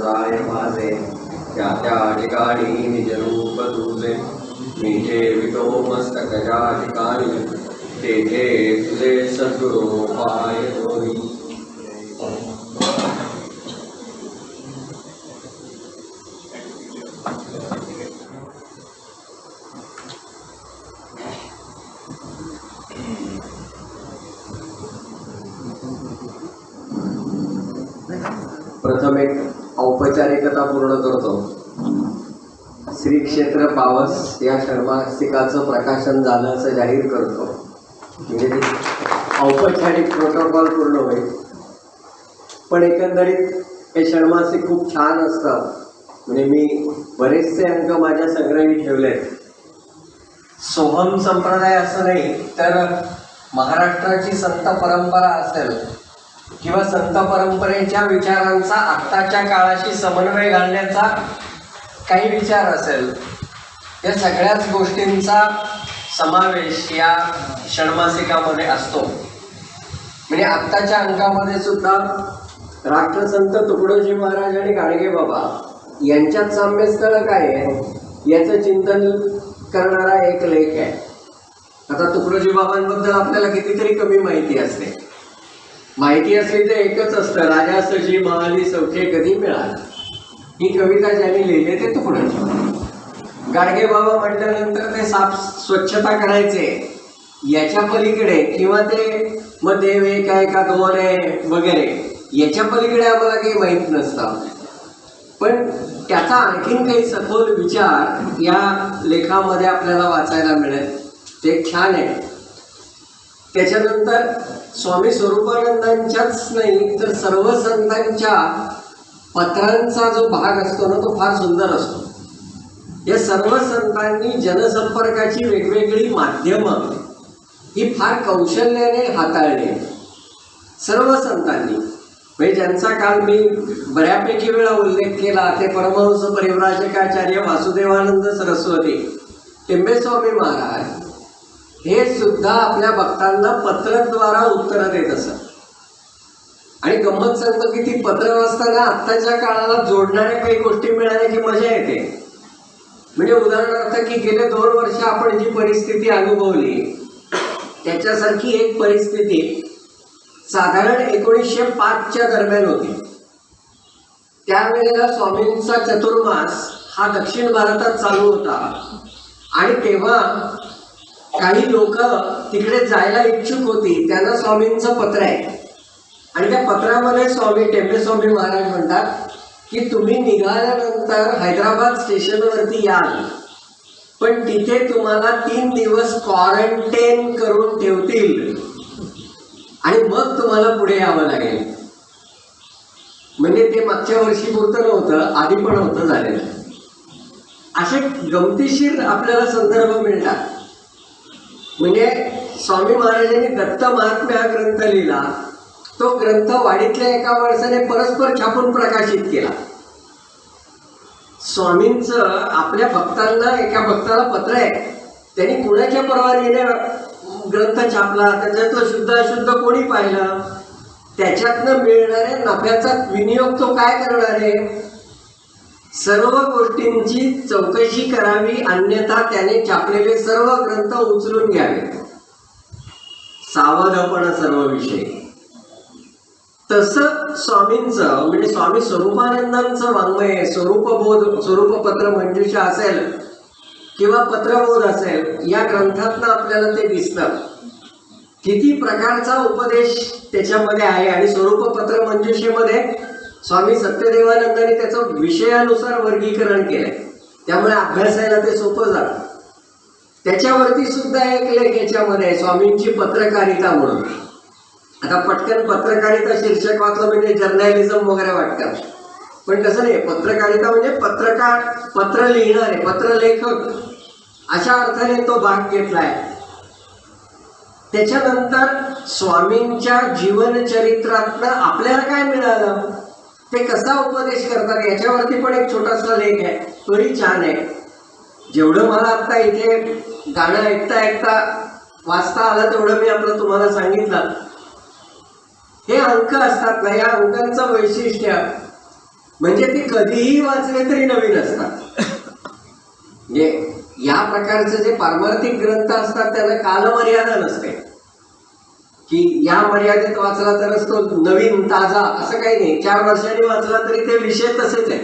राय माझे त्या त्या ठिकाणी निज रूप तुझे मी ठेवितो मस्तक ज्या ठिकाणी तेथे तुझे सद्गुरू पाय होई. प्रथम एक औपचारिकता पूर्ण करतो. श्री क्षेत्र पावस या षण्मासिकाचं प्रकाशन झालं असं जाहीर करतो. म्हणजे औपचारिक प्रोटोकॉल पूर्ण होईल. पण एकंदरीत हे षण्मासिक खूप छान असतं. म्हणजे मी बरेचसे अंक माझ्या संग्रही ठेवलेत. सोहम संप्रदाय असं नाही तर महाराष्ट्राची संत परंपरा असेल किंवा संत परंपरेच्या विचारांचा आत्ताच्या काळाशी समन्वय घालण्याचा काही विचार असेल, या सगळ्याच गोष्टींचा समावेश या षण्मासिकामध्ये असतो. म्हणजे आत्ताच्या अंकामध्ये सुद्धा राष्ट्रसंत तुकडोजी महाराज आणि गाडगे बाबा यांच्यात साम्यस्थळ काय आहे याचं चिंतन करणारा एक लेख आहे. आता तुकडोजी बाबांबद्दल आपल्याला कितीतरी कमी माहिती असते. माहिती असली तर एकच असतं, राजा सजी महाली सौखे कधी मिळाल. ही कविता ज्यांनी लिहिली ते तुकडोजी. गाडगे बाबा म्हटल्यानंतर ते साफ स्वच्छता करायचे याच्या पलीकडे किंवा ते मग देव एक आहे का दोन आहे वगैरे याच्या पलीकडे आम्हाला काही माहीत नसतं. पण त्याचा आणखीन काही सखोल विचार या लेखामध्ये आपल्याला वाचायला मिळेल. ते छान आहे. त्याच्यानंतर स्वामी स्वरूपानंदांच्याच नाही तर सर्व संतांच्या पत्रांचा जो भाग असतो ना तो फार सुंदर असतो. या सर्व संतांनी जनसंपर्काची वेगवेगळी माध्यमं ही फार कौशल्याने हाताळली. सर्व संतांनी म्हणजे ज्यांचा काल मी बऱ्यापैकी वेळा उल्लेख केला ते परमहंस परिव्राजकाचार्य वासुदेवानंद सरस्वती टिंबेस्वामी महाराज हे सुद्धा आपल्या भक्तांना पत्राद्वारा उत्तरं देत असत. आणि गंमत सांगतो की ती पत्र वाचताना आत्ताच्या काळाला जोडणाऱ्या काही गोष्टी मिळाल्या की मजा येते. म्हणजे उदाहरणार्थ की गेले 2 वर्ष आपण जी परिस्थिती अनुभवली त्याच्यासारखी एक परिस्थिती साधारण 1905च्या दरम्यान होती. त्यावेळेला स्वामींचा चतुर्मास हा दक्षिण भारतात चालू होता आणि तेव्हा काही लोक तिकडे जायला इच्छुक होती. त्यांना स्वामींचं पत्र आहे आणि त्या पत्रामध्ये स्वामी टेंबेस्वामी महाराज म्हणतात की तुम्ही निघाल्यानंतर हैदराबाद स्टेशनवरती याल पण तिथे तुम्हाला 3 दिवस क्वारंटाईन करून ठेवतील आणि मग तुम्हाला पुढे यावं लागेल. म्हणजे ते मागच्या वर्षी पुरतं नव्हतं, आधी पण होतं झालेलं. असे गमतीशीर आपल्याला संदर्भ मिळतात. म्हणजे स्वामी महाराजांनी दत्त महात्म्य हा ग्रंथ लिहिला. तो ग्रंथ वाडीतल्या एका माणसाने परस्पर छापून प्रकाशित केला. स्वामींचं आपल्या भक्तांना एका भक्ताला पत्र आहे, त्यांनी कुणाच्या परवानगीने ग्रंथ छापला, त्याच्यातलं शुद्ध अशुद्ध कोणी पाहिलं, त्याच्यातनं मिळणाऱ्या नफ्याचा विनियोग तो काय करणार आहे, सर्व गोष्टींची चौकशी करावी, अन्यथा त्याने छापलेले सर्व ग्रंथ उचलून घ्यावे. सावधपणा सर्व विषय. तसं स्वामींचं म्हणजे स्वामी स्वरूपानंदांचं वाङ्मय स्वरूपबोध स्वरूपपत्र मंजुषा असेल किंवा पत्रबोध असेल या ग्रंथातनं आपल्याला ते दिसतं किती प्रकारचा उपदेश त्याच्यामध्ये आहे. आणि स्वरूपपत्र मंजुषेमध्ये स्वामी सत्यदेवानंदांनी त्याचं विषयानुसार वर्गीकरण केलंय, त्यामुळे अभ्यासायला ते सोपं जातं. त्याच्यावरती सुद्धा एक लेख याच्यामध्ये आहे, स्वामींची पत्रकारिता म्हणून. आता पटकन पत्रकारिता शीर्षक वाचलं म्हणजे जर्नलिझम वगैरे वाटतं, पण तसं नाही. पत्रकारिता म्हणजे पत्रकार, पत्र लिहिणारे, पत्रलेखक अशा अर्थाने तो भाग घेतलाय. त्याच्यानंतर स्वामींच्या जीवनचरित्रातनं आपल्याला काय मिळालं, ते कसा उपदेश करतात याच्यावरती पण एक छोटासा लेख आहे, तोही छान आहे. जेवढं मला आता इथे गाणं ऐकता ऐकता वाचता आलं तेवढं मी आपलं तुम्हाला सांगितलं. हे अंक असतात ना, या अंकांचं वैशिष्ट्य म्हणजे ती कधीही वाचले तरी नवीन असतात. म्हणजे या प्रकारचे जे पारमार्थिक ग्रंथ असतात त्याला कालमर्यादा नसते की या मर्यादेत वाचला तरच तो नवीन ताजा, असं काही नाही. 4 वर्षांनी वाचला तरी ते विषय तसेच आहे.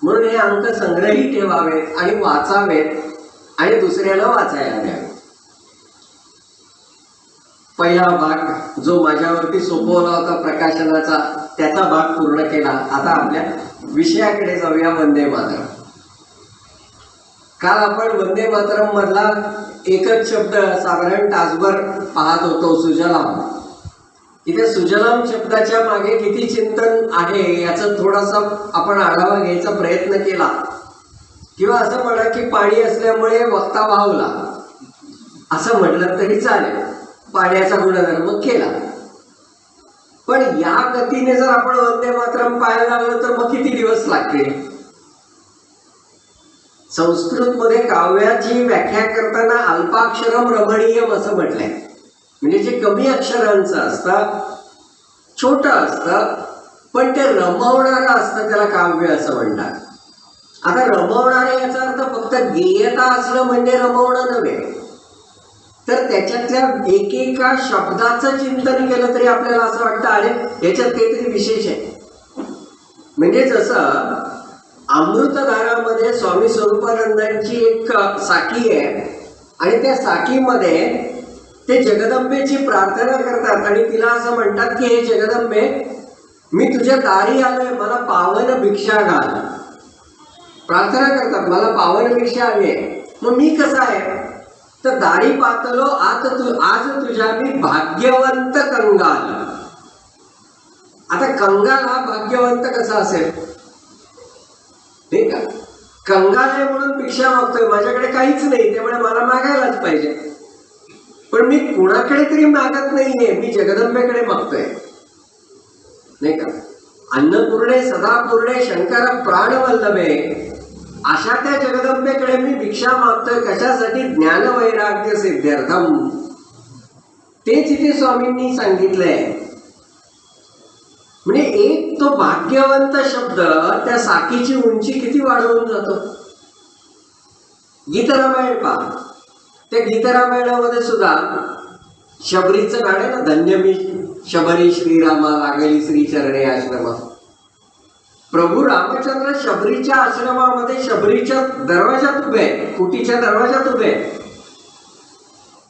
म्हणून हे अंक संग्रही ठेवावेत आणि वाचावेत आणि दुसऱ्याला वाचायला द्यावे. पहिला भाग जो माझ्यावरती सोपवला होता प्रकाशनाचा, त्याचा भाग पूर्ण केला. आता आपल्या विषयाकडे जाऊया, वंदे मातरम. काल आपण वंदे मातरम मधला एकच शब्द साधारण तासभर पाहत होतो, सुजलाम. इथे सुजलाम शब्दाच्या मागे किती चिंतन आहे याचा थोडासा आपण आढावा घ्यायचा प्रयत्न केला. किंवा असं म्हणा की पाणी असल्यामुळे वक्ता वाहवला असं म्हटलं तरी चालेल, पाण्याचा गुणधर्म केला. पण या गतीने जर आपण वंदे मातरम पाहायला लागलो तर मग किती दिवस लागतील. संस्कृत मध्ये काव्याची व्याख्या करताना अल्पाक्षरम रमणीयम असं म्हटलंय. म्हणजे जे कमी अक्षरांचं असतं, छोटं असतं, पण ते रमवणारं असतं, त्याला काव्य असं म्हणतात. आता रमवणारे याचा अर्थ फक्त गेयता असलं म्हणजे रमवणं नव्हे, तर त्याच्यातल्या एकेका शब्दाचं चिंतन केलं तरी आपल्याला असं वाटतं अरे याच्यात काहीतरी विशेष आहे. म्हणजे जसं अमृतधारामध्ये स्वामी स्वरूपानंदांची एक साखी आहे आणि त्या साखीमध्ये ते जगदंबेची प्रार्थना करतात आणि तिला असं म्हणतात की हे जगदंबे, मी तुझ्या दारी आलोय, मला पावन भिक्षा घाल. प्रार्थना करतात मला पावन भिक्षा हवी आहे. मग मी कसा आहे तर दारी पातलो आज तुझ्या मी भाग्यवंत कंगाल. आता कंगाल हा भाग्यवंत कसा असेल नाही का. कंगाल आहे म्हणून भिक्षा मागतोय, माझ्याकडे काहीच नाही त्यामुळे मला मागायलाच पाहिजे. पण मी कुणाकडे तरी मागत नाहीये, मी जगदंबेकडे मागतोय नाही का. अन्नपूर्णे सदापूर्णे शंकर प्राणवल्लभे, अशा त्या जगदंबेकडे मी भिक्षा मागतोय. कशासाठी? ज्ञान वैराग्य सिद्ध्यर्थम. तेच इथे स्वामींनी सांगितलंय. म्हणजे एक तो भाग्यवंत शब्द त्या साखीची उंची किती वाढवून जातो. गीतरामायण पहा, त्या गीतरामायणामध्ये सुद्धा शबरीचं गाणं ना, धन्य मी शबरी श्रीरामा लागली श्री चरणे आश्रम. प्रभू रामचंद्र शबरीच्या आश्रमामध्ये शबरीच्या दरवाजात उभे, कुटीच्या दरवाजात उभे.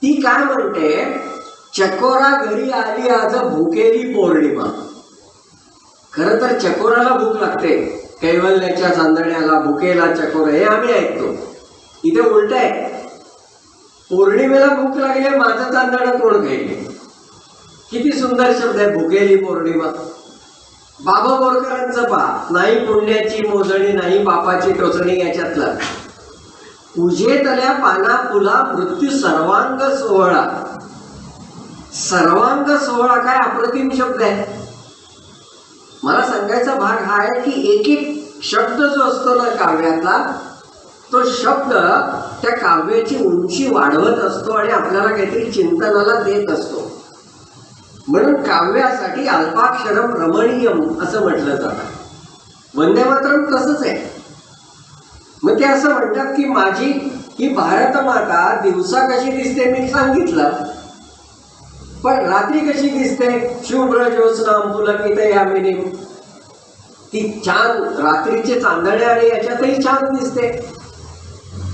ती काय म्हणते, चकोरा घरी आली आज भुकेली पौर्णिमा. खर तर चकोराला भूक लागते, कैवल्याच्या चांदण्याला भुकेला चकोर, हे आम्ही ऐकतो. इथे उलट आहे, पौर्णिमेला भूक लागली माझं चांदणं कोण खाईल. किती सुंदर शब्द आहे, भुकेली पौर्णिमा. बाबा बोरकरांचं पहा, नाही पुण्याची मोजणी नाही पापाची टोचणी, याच्यातलं पूजेतल्या पाना फुला मृत्यू सर्वांग सोहळा. सर्वांग सोहळा काय अप्रतिम शब्द आहे. मला सांगायचा भाग हा आहे की एक एक शब्द जो असतो ना काव्यातला, तो शब्द त्या काव्याची उंची वाढवत असतो आणि आपल्याला काहीतरी चिंतनाला देत असतो. म्हणून काव्यासाठी अल्पाक्षरम रमणीयम असं म्हटलं जातं. वंदे मातरम तसंच आहे. मग ते असं म्हणतात की माझी ही भारत माता दिवसा कशी दिसते मी सांगितलं, पण रात्री कशी दिसते, शुभ्र ज्योत्स्नाम पुलकित यामिनी. ती छान रात्रीचे चांदणे आणि याच्यातही छान दिसते.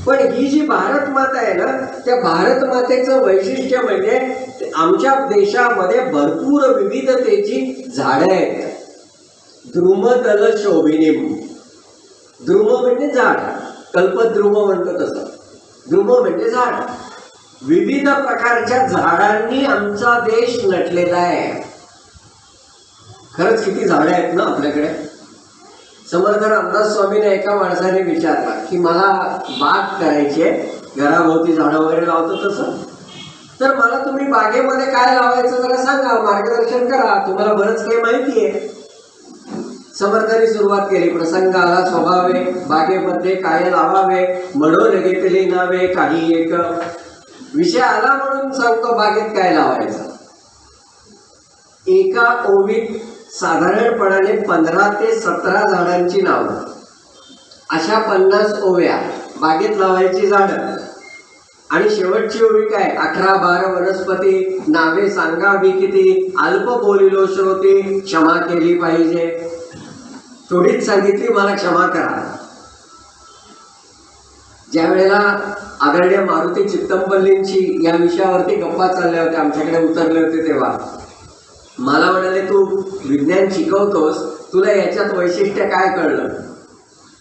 पण ही जी भारत माता आहे ना, त्या भारत मातेचं वैशिष्ट्य म्हणजे आमच्या देशामध्ये भरपूर विविधतेची झाडं आहेत. द्रुमदल शोभिनीम. द्रुम म्हणजे झाड, कल्पद्रुम म्हणतो तसं. द्रुम म्हणजे झाड. विविध प्रकारच्या झाडांनी आमचा देश नटलेला आहे. खरंच किती झाडं आहेत ना आपल्याकडे. समर्थ रामदास स्वामीने एका माणसाने विचारलं की मला बाग करायची आहे, घराभोवती झाडं वगैरे लावतो तसं, तर मला तुम्ही बागेमध्ये काय लावायचं जरा सांगा, मार्गदर्शन करा, तुम्हाला बरंच काही माहिती आहे. समर्थाने सुरुवात केली, प्रसंगाला स्वभावे बागेमध्ये काय लावावे, म्हणून घेतली नावे काही एक. विषय आला म्हणून सांगतो बागेत काय लावायचं. एका ओवीत साधारणपणाने 15 ते 17 झाडांची नावं, अशा 50 ओव्या बागेत लावायची झाडं. आणि शेवटची ओवी काय, 11-12 वनस्पती नावे सांगावी किती, अल्प बोलिलो श्रोते क्षमा केली पाहिजे. थोडीच सांगितली, मला क्षमा करा. ज्या वेळेला आदरणीय मारुती चित्तमपल्लींची या विषयावरती गप्पा चालल्या होत्या, आमच्याकडे उतरले होते, तेव्हा मला म्हणाले, तू विज्ञान शिकवतोस, तुला याच्यात वैशिष्ट्य काय कळलं?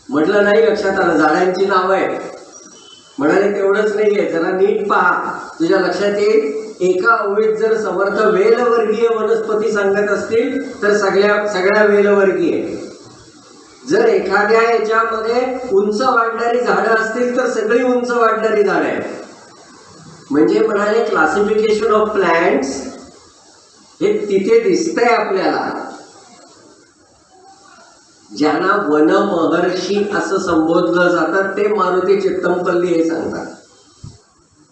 म्हटलं नाही लक्षात आलं, झाडांची नावं आहेत. म्हणाले तेवढंच नाहीये, जरा नीट पहा, तुझ्या लक्षात येईल. एका ओळीत जर समर्थ वेलवर्गीय वनस्पती सांगत असतील तर सगळ्या वेलवर्गीय. जर एखाद्या याच्यामध्ये उंच वाढणारी झाडं असतील तर सगळी उंच वाढणारी झाडं आहेत. म्हणजे म्हणाले क्लासिफिकेशन ऑफ प्लांट्स हे तिथे दिसतंय आपल्याला. ज्यांना वन महर्षी असं संबोधलं जातं ते मारुती चित्तमपल्ली हे सांगतात.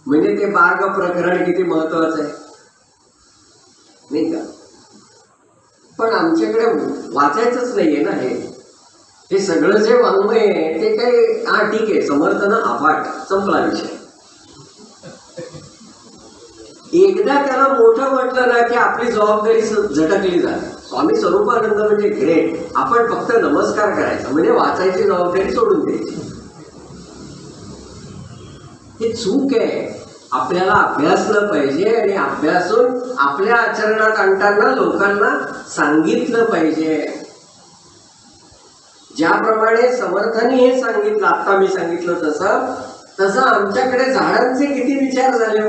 म्हणजे ते बाग प्रकरण किती महत्वाचं आहे नाही का? पण आमच्याकडे वाचायचंच नाहीये ना हे सगळं जे वाङ्मय आहे ते काही ठीक आहे, समर्थना अफाट, संपला विषय. एकदा त्याला मोठं म्हटलं ना की आपली जबाबदारी झटकली जाते. स्वामी स्वरूपानंद म्हणजे ग्रेट, आपण फक्त नमस्कार करायचा, म्हणजे वाचायची जबाबदारी सोडून द्यायची. हे चूक आहे. आपल्याला अभ्यासलं पाहिजे आणि अभ्यासून आपल्या आचरणात आणताना लोकांना सांगितलं पाहिजे. ज्याप्रमाणे समर्थांनी हे सांगितलं, आता मी सांगितलं तसं आमच्याकडे झाडांचे किती विचार झाले.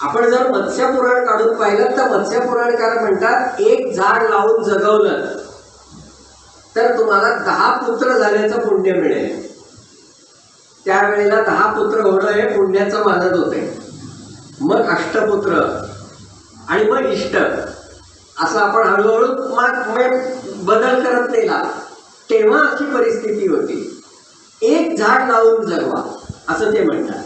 आपण जर मत्स्यपुराण काढून पाहिलं तर मत्स्यपुराणकार म्हणतात, एक झाड लावून जगवलं तर तुम्हाला 10 पुत्र झाल्याचं पुण्य मिळेल. त्यावेळेला 10 पुत्र होणं हे पुण्याचं मानत होते. मग अष्टपुत्र आणि मग इष्ट, असं आपण हळूहळू बदल करत नेला. तेव्हा अशी परिस्थिती होती. एक झाड लावून जगवा असं ते म्हणतात.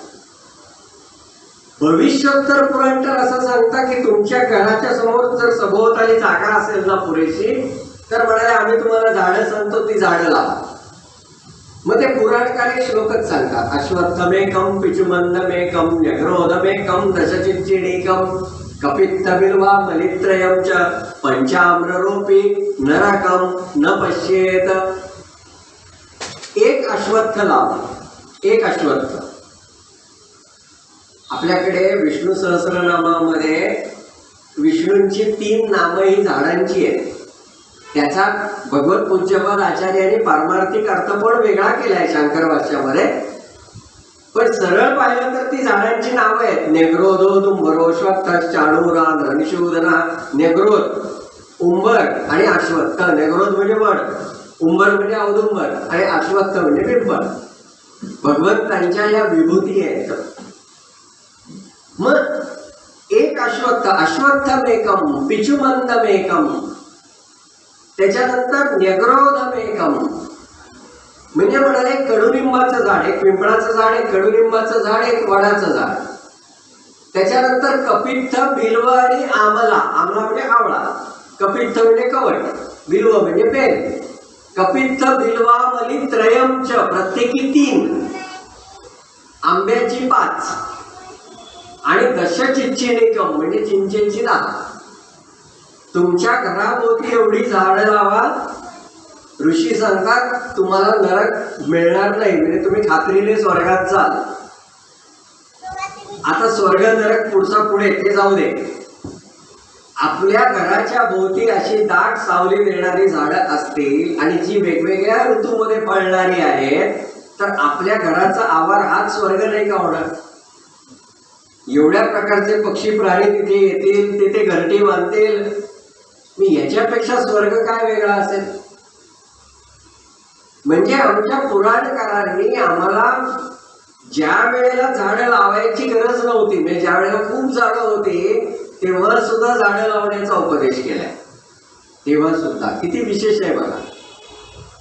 भविष्योत्तर पुराण तर असं सांगता की तुमच्या घराच्या समोर जर सभोवताली जागा असेल ना पुरेशी, तर म्हणाले आम्ही तुम्हाला झाडं सांगतो, ती झाडं लावा. मग ते पुराणकारी श्लोकच सांगतात, अश्वत्थमेकम पिचुमंदमेकम न्यग्रोधमेकम दशचिच्चिणीकम कपित्थबिल्वा मलित्रयं च पंचाम्ररूपी नरकं न पश्येत. एक अश्वत्थ लावा, एक अश्वत्थ. आपल्याकडे विष्णू सहस्रनामामध्ये विष्णूंची 3 नामं ही झाडांची आहेत. त्याचा भगवत पूज्यपाद आचार्यांनी पारमार्थिक अर्थ पण वेगळा केलाय शंकर भाष्यामध्ये. पण सरळ पाहिलं तर ती झाडांची नावं आहेत. नेग्रोधो दुंबरो श्वत्थ चाणूरा रणशूदना. नेग्रोध उंबर आणि अश्वत्थ. नेग्रोध म्हणजे वड, उंबर म्हणजे औदुंबर आणि अश्वत्थ म्हणजे पिंपळ. भगवंतांच्या या विभूती आहेत. मग एक अश्वत्थ, अश्वत्थमेकम पिचुमंदमेकम, त्याच्यानंतर न्यग्रोधमेकम म्हणजे म्हणाले कडुलिंबाचं झाड, एक पिंपळाचं झाड, एक कडुलिंबाचं झाड, एक वडाचं झाड. त्याच्यानंतर कपित्थ, बिल्व आणि आमला. आमला म्हणजे आवळा, कपित्थ म्हणजे कवट, बिल्व म्हणजे बेल. कपित्थ बिल्वामली त्रयंच, प्रत्येकी 3. आंब्याची 5 आणि दशचिच्चिणीकम म्हणजे चिंचेची 10. तुमच्या घराभोवती एवढी झाडं लावा. ऋषी सांगतात तुम्हाला नरक मिळणार नाही, म्हणजे तुम्ही खात्रीने स्वर्गात जाल. आता स्वर्ग नरक पुढे ते जाऊ दे. आपल्या घराच्या भोवती अशी दाट सावली देणारी झाडं असतील आणि जी वेगवेगळ्या ऋतूमध्ये फळणारी आहेत, तर आपल्या घराचा आवार हाच स्वर्ग नाही का होणार? एवढ्या प्रकारचे पक्षी प्राणी तिथे येतील, तिथे घरटी बांधतील. मी याच्यापेक्षा स्वर्ग काय वेगळा असेल? म्हणजे आमच्या पुराणकारांनी आम्हाला ज्या वेळेला झाडं लावायची गरज नव्हती, म्हणजे ज्या वेळेला खूप झाडं होती तेव्हा सुद्धा झाडं लावण्याचा उपदेश केलाय. तेव्हा सुद्धा किती विशेष आहे बघा.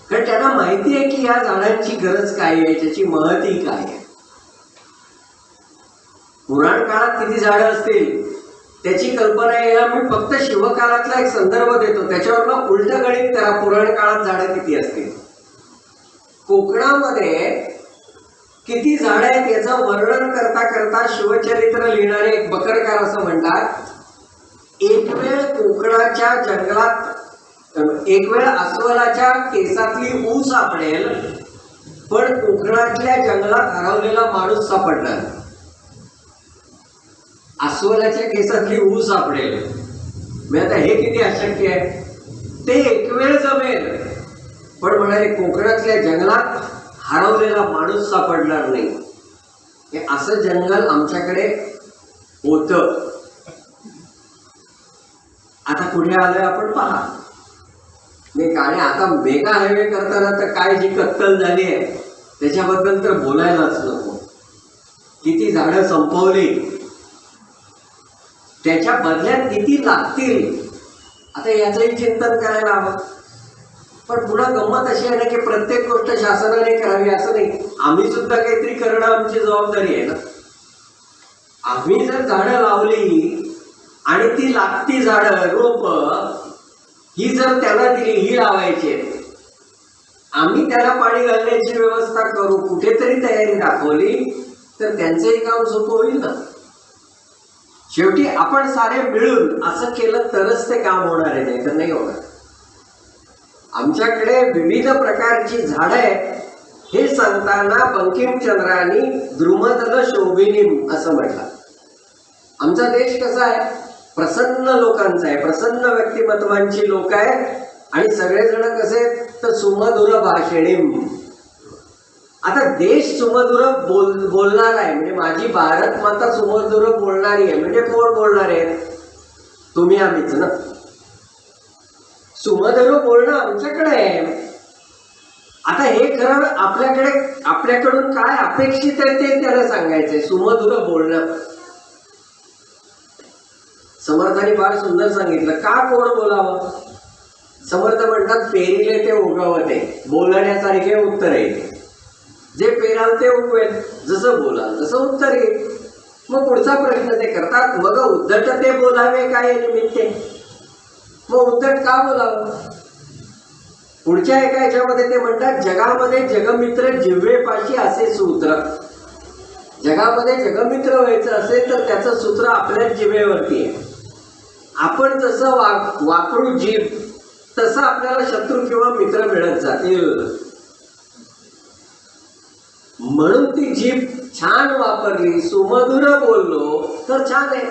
कारण त्यांना माहिती आहे की या झाडांची गरज काय आहे, त्याची महती काय आहे. पुराण काळात किती झाडं असतील त्याची कल्पना यायला मी फक्त शिवकालातला एक संदर्भ देतो, त्याच्यावर उलट गणित करा. पुराण काळात झाडं किती असतील, कोकणामध्ये किती झाडं आहेत याचं वर्णन करता करता शिवचरित्र लिहिणारे एक बकरकार असं म्हणतात, एक वेळ कोकणाच्या जंगलात एक वेळ अस्वलाच्या केसातली ऊस सापडेल, पण कोकणातल्या जंगलात हरवलेला माणूस सापडणार. अस्वलाच्या केसातली ऊस सापडेल म्हणजे आता हे किती अशक्य आहे. ते एक वेळ जमेल, पण म्हणाले कोकणातल्या जंगलात हरवलेला माणूस सापडणार नाही. हे असं जंगल आमच्याकडे होतं. आता पुढे आलोय आपण पहा नाही का. आणि आता मेगा हायवे करताना तर काय जी कत्तल झाली आहे त्याच्याबद्दल तर बोलायलाच नको. किती झाडं संपवली, त्याच्या बदल्यात किती लागतील, आता याचंही चिंतन करायला हवं. पण पुन्हा गंमत अशी आहे ना की प्रत्येक गोष्ट शासनाने करावी असं नाही. आम्ही सुद्धा काहीतरी करणं आमची जबाबदारी आहे ना. आम्ही जर झाडं लावली आणि ती लागती झाडं रोप ही जर त्याला दिली, ही लावायची, आम्ही त्याला पाणी घालण्याची व्यवस्था करू, कुठेतरी तयारी दाखवली तर त्यांचंही काम सोपं होईल ना. शेवटी आपण सारे मिळून असं केलं तरच ते काम होणार आहे, नाही तर नाही होणार. आमच्याकडे विविध प्रकारची झाडं आहेत हे सांगताना बंकिमचंद्रांनी द्रुमदल शोभिनीम असं म्हटलं. आमचा देश कसा आहे, प्रसन्न लोकांचा आहे, प्रसन्न व्यक्तिमत्वांची लोक आहेत आणि सगळेजण कसे तर सुमधुर भाषिणीम. आता देश सुमधुर बोलणार आहे म्हणजे माझी भारत माता सुमधुर बोलणारी आहे म्हणजे कोण बोलणार आहे, तुम्ही आम्हीच ना. सुमधुर बोलणं आमच्याकडे आहे. आता हे खरं आपल्याकडून काय अपेक्षित आहे ते त्याला सांगायचंय. सुमधुर बोलणं समर्थांनी फार सुंदर सांगितलं. का कोण बोलावं. समर्थ म्हणतात पेरिले ते उगवते, बोलण्यासारखे उत्तर येते. जे पेराल ते उगवेल, जसं बोलाल तसं उत्तर येईल. मग पुढचा प्रश्न ते करतात, मग उद्धट ते बोलावे काय निमित्ते. मग उद्धट का बोलावं. पुढच्या एका याच्यामध्ये ते म्हणतात जगामध्ये जगमित्र जिव्हेपाशी असे सूत्र. जगामध्ये जगमित्र व्हायचं असेल तर त्याचं सूत्र आपल्याच जिव्हेवरती आहे. आपण जसं वापरू जीभ तसं आपल्याला शत्रू किंवा मित्र मिळत जातील. म्हणून ती जीभ छान वापरली, सुमधुर बोललो तर छान आहे.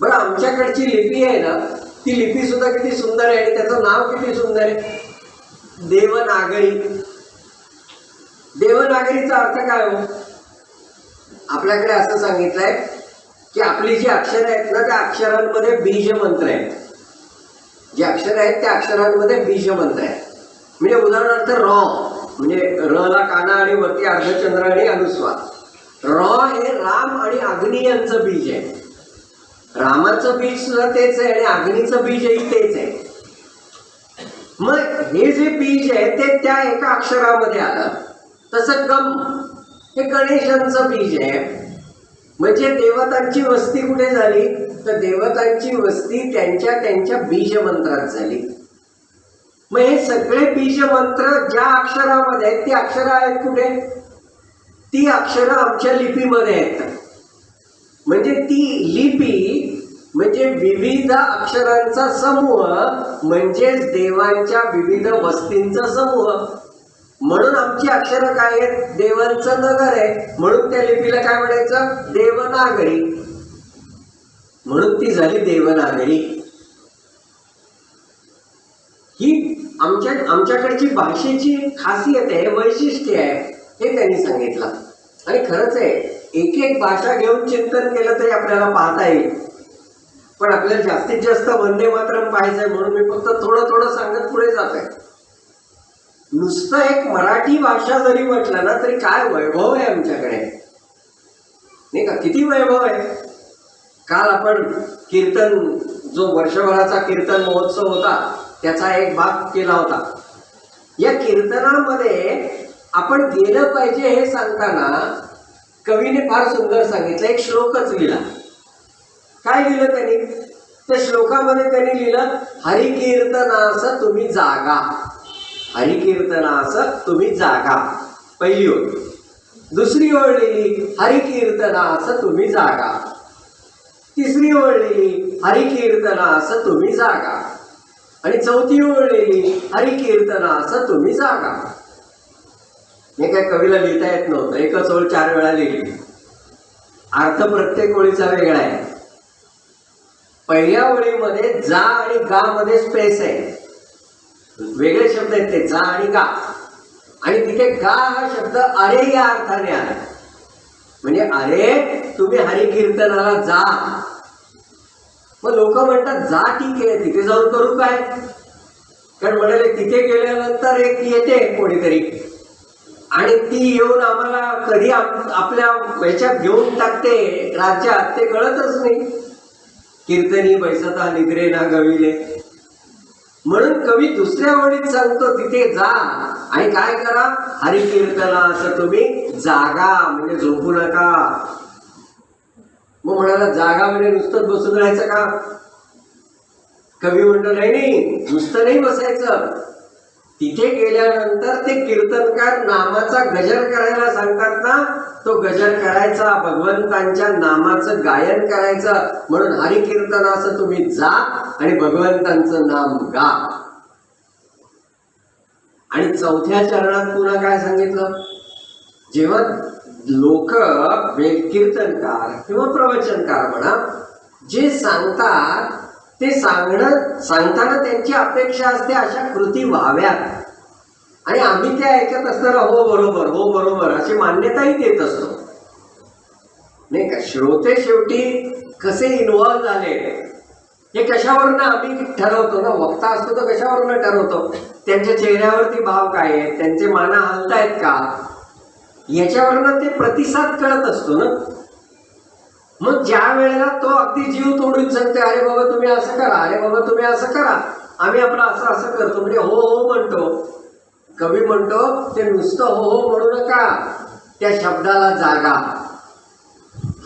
बरं आमच्याकडची लिपी आहे ना, ती लिपी सुद्धा किती सुंदर आहे आणि त्याचं नाव किती सुंदर आहे, देवनागरी. देवनागरीचा अर्थ काय हो. आपल्याकडे असं सांगितलंय की आपली जी अक्षरं आहेत ना त्या अक्षरांमध्ये बीज मंत्र आहेत. जे अक्षर आहेत त्या अक्षरांमध्ये बीज मंत्र आहे. म्हणजे उदाहरणार्थ र म्हणजे र ला काना आणि वरती अर्धचंद्र आणि अनुस्वार. र हे राम आणि अग्नी यांचं बीज आहे. रामाचं बीज सुद्धा तेच आहे आणि अग्नीचं बीजही तेच आहे. मग हे जे बीज आहे ते त्या एका अक्षरामध्ये आलं. तसं गम हे गणेशांचं बीज आहे. म्हणजे देवतांची वस्ती कुठे झाली तर देवतांची वस्ती त्यांच्या त्यांच्या बीज मंत्रात झाली. मग हे सगळे बीज मंत्र ज्या अक्षरामध्ये आहेत ती अक्षरं आहेत कुठे, ती अक्षरं आमच्या लिपीमध्ये आहेत. म्हणजे ती लिपी म्हणजे विविध अक्षरांचा समूह, म्हणजेच देवांच्या विविध वस्तींचा समूह. म्हणून आमची अक्षरं काय आहेत, देवांचं नगर आहे म्हणून त्या लिपीला काय म्हणायचं, देवनागरी. म्हणून ती झाली देवनागरी. ही आमच्याकडची भाषेची खासियत आहे, वैशिष्ट्य आहे, हे त्यांनी सांगितलं. आणि खरंच आहे, एक एक भाषा घेऊन चिंतन केलं तरी आपल्याला पाहता येईल. पण आपल्याला जास्तीत जास्त वंदे मातरम पाहायचंय म्हणून मी फक्त थोडं थोडं सांगत पुढे जात आहे. नुसतं एक मराठी भाषा जरी म्हटलं ना तरी काय वैभव आहे आमच्याकडे, नाही का. किती वैभव आहे. काल आपण कीर्तन, जो वर्षभराचा कीर्तन महोत्सव होता त्याचा एक भाग केला होता. या कीर्तनामध्ये आपण गेलं पाहिजे हे सांगताना कवीने फार सुंदर सांगितलं. एक श्लोकच लिहिला. काय लिहिलं त्यांनी? त्या श्लोकामध्ये त्यांनी लिहिलं, हरिकीर्तनास तुम्ही जागा. हरिकीर्तनास तुम्ही जागा, पहिली ओळ. दुसरी ओळ लिहिली, हरिकीर्तनास तुम्ही जागा. तिसरी ओळ लिहिली, हरिकीर्तनास तुम्ही जागा. आणि चौथी ओळ लिहिली, हरिकीर्तनास तुम्ही जागा. हे काय कवीला लिहिता येत नव्हतं, एकच ओळ 4 वेळा लिहिली. अर्थ प्रत्येक ओळीचा वेगळा आहे. पहिल्या ओळीमध्ये जा आणि गा मध्ये स्पेस आहे, वेगळे शब्द आहेत ते, जा आणि गा. आणि तिथे गा हा शब्द अरे या अर्थाने आला. म्हणजे अरे तुम्ही हरिकीर्तनाला जा. मग लोक म्हणतात जा ठीक आहे, तिथे जाऊन करू काय? कारण म्हणाले तिथे गेल्यानंतर एक येते कोणीतरी आणि ती येऊन आम्हाला कधी आपल्या ह्याच्यात घेऊन टाकते राज्यात, ते कळतच नाही. कीर्तनी बैसता निद्रे ना गविले. म्हणून कवी दुसऱ्या ओळीत सांगतो तिथे जा आणि काय करा, हरिकीर्तनास तुम्ही जागा, म्हणजे झोपू नका. मग म्हणाला जागा म्हणजे नुसतं बसून राहायचं का? कवी म्हणतो नाही, नुसतं नाही बसायचं. तिथे गेल्यानंतर ते कीर्तनकार नामाचा गजर करायला सांगतात ना, तो गजर करायचा, भगवंतांच्या नामाचं गायन करायचं. म्हणून हरिकीर्तनास तुम्ही जा आणि भगवंतांचं नाम गा. आणि चौथ्या चरणात पुन्हा काय सांगितलं? जेव्हा लोक कीर्तनकार किंवा प्रवचनकार म्हणा जे सांगतात ते सांगताना त्यांची अपेक्षा असते अशा कृती व्हाव्यात. आणि आम्ही ते ऐकत असताना हो बरोबर, हो बरोबर अशी मान्यताही देत असतो, नाही का? श्रोते शेवटी कसे इन्व्हॉल्व झाले हे कशावरनं आम्ही ठरवतो ना, वक्ता असतो तर कशावरनं ठरवतो? त्यांच्या चेहऱ्यावरती भाव काय आहे, त्यांचे माना हलतायत का, याच्यावरनं ते प्रतिसाद कळत असतो ना. मग ज्या वेळेला तो अगदी जीव तोडून सांगते, अरे बाबा तुम्ही असं करा, अरे बाबा तुम्ही असं करा, आम्ही आपलं असं असं करतो, म्हणजे हो हो म्हणतो. कवी म्हणतो ते नुसतं हो हो म्हणू नका, त्या शब्दाला जागा.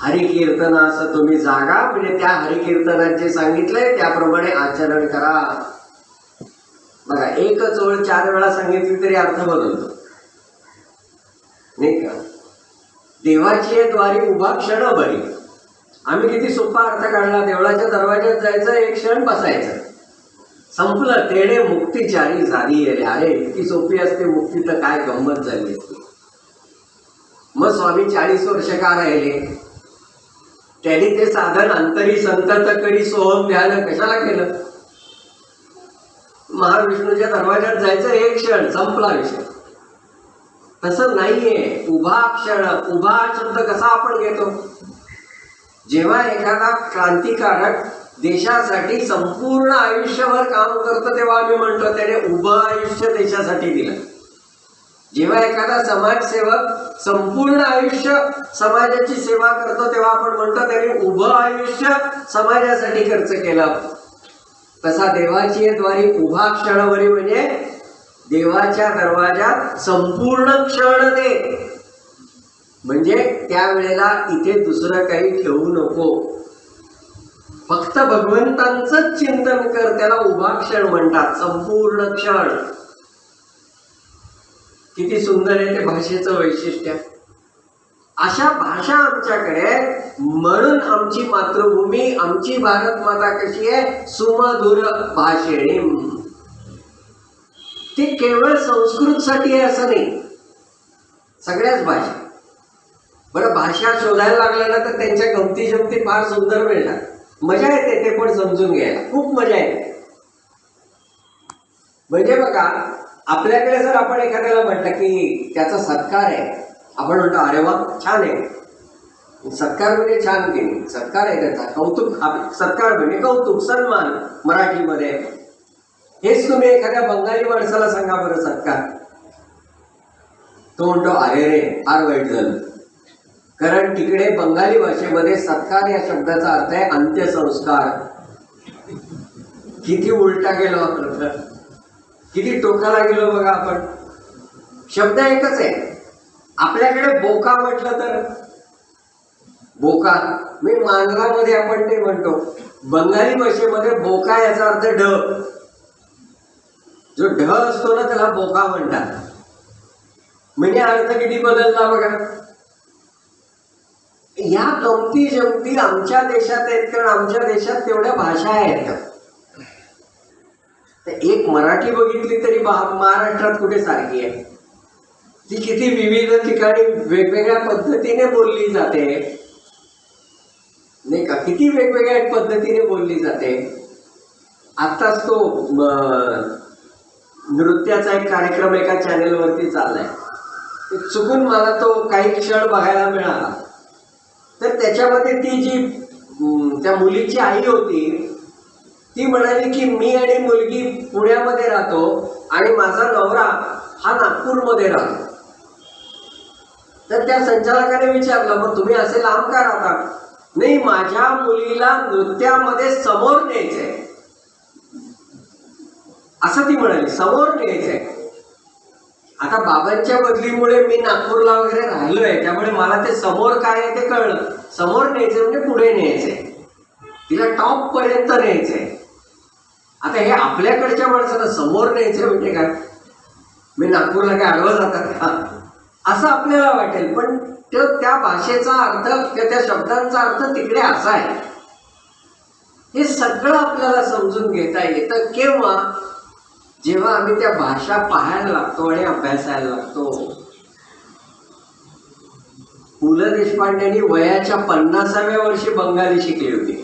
हरिकीर्तनास तुम्ही जागा, म्हणजे त्या हरिकीर्तनात जे सांगितलंय त्याप्रमाणे आचरण करा. बघा, एकच ओळ 4 वेळा सांगितली तरी अर्थ बदलतो, नाही का? देवाची द्वारी उभा क्षण बरी. आम्ही किती सोपा अर्थ काढला. देवळाच्या दरवाज्यात जायचं, एक क्षण बसायचं, संपलं. तेणे मुक्तीचारी झाली येले. अरे इतकी सोपी असते मुक्ती, तर काय गंमत झाली असती. मग स्वामी 40 वर्ष का राहिले? त्यांनी ते साधन अंतरी संतत करी सोहम ध्यान कशाला केलं? महाविष्णूच्या दरवाज्यात जायचं, एक क्षण, संपला विषय. तसं नाहीये. उभा क्षण, उभा शब्द कसा आपण घेतो? जेव्हा एखादा क्रांतिकारक देशासाठी संपूर्ण आयुष्यभर काम करतो तेव्हा आम्ही म्हणतो त्याने उभं आयुष्य देशासाठी दिलं. जेव्हा एखादा समाजसेवक संपूर्ण आयुष्य समाजाची सेवा करतो तेव्हा आपण म्हणतो त्याने उभं आयुष्य समाजासाठी खर्च केलं. तसा देवाची द्वारी उभा क्षणभरी, म्हणजे देवाच्या दरवाजात संपूर्ण क्षण दे. म्हणजे त्यावेळेला इथे दुसरं काही ठेवू नको, फक्त भगवंतांचंच चिंतन कर. त्याला उभा क्षण म्हणतात, संपूर्ण क्षण. किती सुंदर आहे ते भाषेचं वैशिष्ट्य. अशा भाषा आमच्याकडे, म्हणून आमची मातृभूमी, आमची भारत माता कशी आहे? सुमधुर भाषेणी. ते केवळ संस्कृतसाठी आहे असं नाही, सगळ्याच भाषा. बरं, भाषा शोधायला लागल्या ना तर त्यांच्या गमती जमती फार सुंदर मिळतात, मजा येते ते पण समजून घ्यायला, खूप मजा येते. म्हणजे बघा, आपल्याकडे जर आपण एखाद्याला म्हटलं की त्याचा सत्कार आहे, आपण म्हणतो अरे वा छान आहे. सत्कार म्हणजे छान केली, सत्कार आहे त्याचा, कौतुक. सत्कार म्हणजे कौतुक, सन्मान मराठीमध्ये. हेच तुम्ही एखाद्या बंगाली माणसाला सांगा बरं सत्कार, तो म्हणतो अरे रे फार वाईट झालं. कारण तिकडे बंगाली भाषेमध्ये सत्कार या शब्दाचा अर्थ आहे अंत्यसंस्कार. किती उलटा गेलो आपण, किती टोकाला गेलो बघा आपण. शब्द एकच आहे. आपल्याकडे बोका म्हटलं तर, बोका मी मांजरामध्ये आपण ते म्हणतो, बंगाली भाषेमध्ये बोका याचा अर्थ ढ. जो ढ असतो ना त्याला बोका म्हणतात. म्हणजे अर्थ किती बदलला बघा. या गमती जमती आमच्या देशात आहेत, कारण आमच्या देशात तेवढ्या भाषा आहेत. एक मराठी बघितली तरी महाराष्ट्रात कुठे सारखी आहे? ती किती विविध ठिकाणी वेगवेगळ्या पद्धतीने बोलली जाते, नाही का? किती वेगवेगळ्या पद्धतीने बोलली जाते. आताच तो नृत्याचा एक कार्यक्रम एका चॅनेलवरती चाललाय, चुकून मला तो काही क्षण बघायला मिळाला. तर त्याच्यामध्ये ती जी त्या मुलीची आई होती ती म्हणाली की मी आणि मुलगी पुण्यामध्ये राहतो आणि माझा नवरा हा नागपूरमध्ये राहतो. तर त्या संचालकाने विचारलं, मग तुम्ही असे लांब का राहता? नाही, माझ्या मुलीला नृत्यामध्ये समोर न्यायचंय, असं ती म्हणाली. समोर न्यायचंय. आता बाबांच्या बदलीमुळे मी नागपूरला वगैरे राहिलोय, त्यामुळे मला ते समोर काय आहे ते कळलं. समोर न्यायचंय म्हणजे पुढे न्यायचंय, तिला टॉप पर्यंत न्यायचंय. आता हे आपल्याकडच्या माणसाला समोर न्यायचं म्हणजे काय? मी नागपूरला काय आडवं जातात का असं आपल्याला वाटेल, पण त्या भाषेचा अर्थ, त्या शब्दांचा अर्थ तिकडे असा आहे. हे सगळं आपल्याला समजून घेता येतं केव्हा? जेव्हा आम्ही त्या भाषा पाहायला लागतो आणि अभ्यासायला लागतो. पु ल देशपांडेंनी वयाच्या 50व्या वर्षी बंगाली शिकली होती.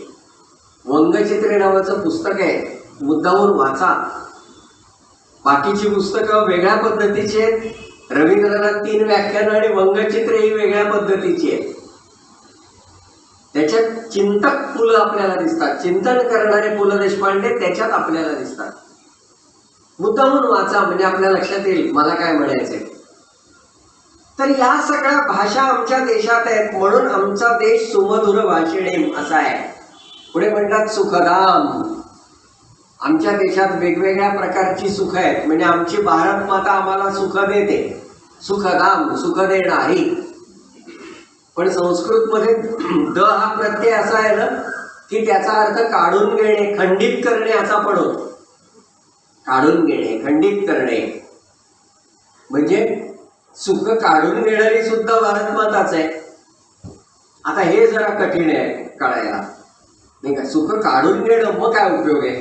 वंगचित्रे नावाचं पुस्तक आहे, मुद्दामून वाचा. बाकीची पुस्तकं वेगळ्या पद्धतीची आहेत. रवींद्रनाथ 3 व्याख्यानं आणि वंगचित्रे ही वेगळ्या पद्धतीची आहेत. त्याच्यात चिंतक पु ल आपल्याला दिसतात, चिंतन करणारे पु ल देशपांडे त्याच्यात आपल्याला दिसतात. मुद्दामून वाचा म्हणजे आपल्या लक्षात येईल मला काय म्हणायचंय. तर या सगळ्या भाषा आमच्या देशात आहेत, म्हणून आमचा देश सुमधुर भाषिणी असा आहे. पुढे म्हणतात सुखधाम. आमच्या देशात वेगवेगळ्या प्रकारची सुख आहेत, म्हणजे आमची भारत माता आम्हाला सुख देते. सुखधाम, सुख देणारी. पण संस्कृत मध्ये द हा प्रत्यय असा आहे ना की त्याचा अर्थ काढून घेणे, खंडित करणे असा पण होतो. काढून घेणे, खंडित करणे म्हणजे सुख काढून घेणारी सुद्धा भारत माताच आहे. आता हे जरा कठीण आहे कळायला, नाही का? सुख काढून घेणं मग काय उपयोग आहे?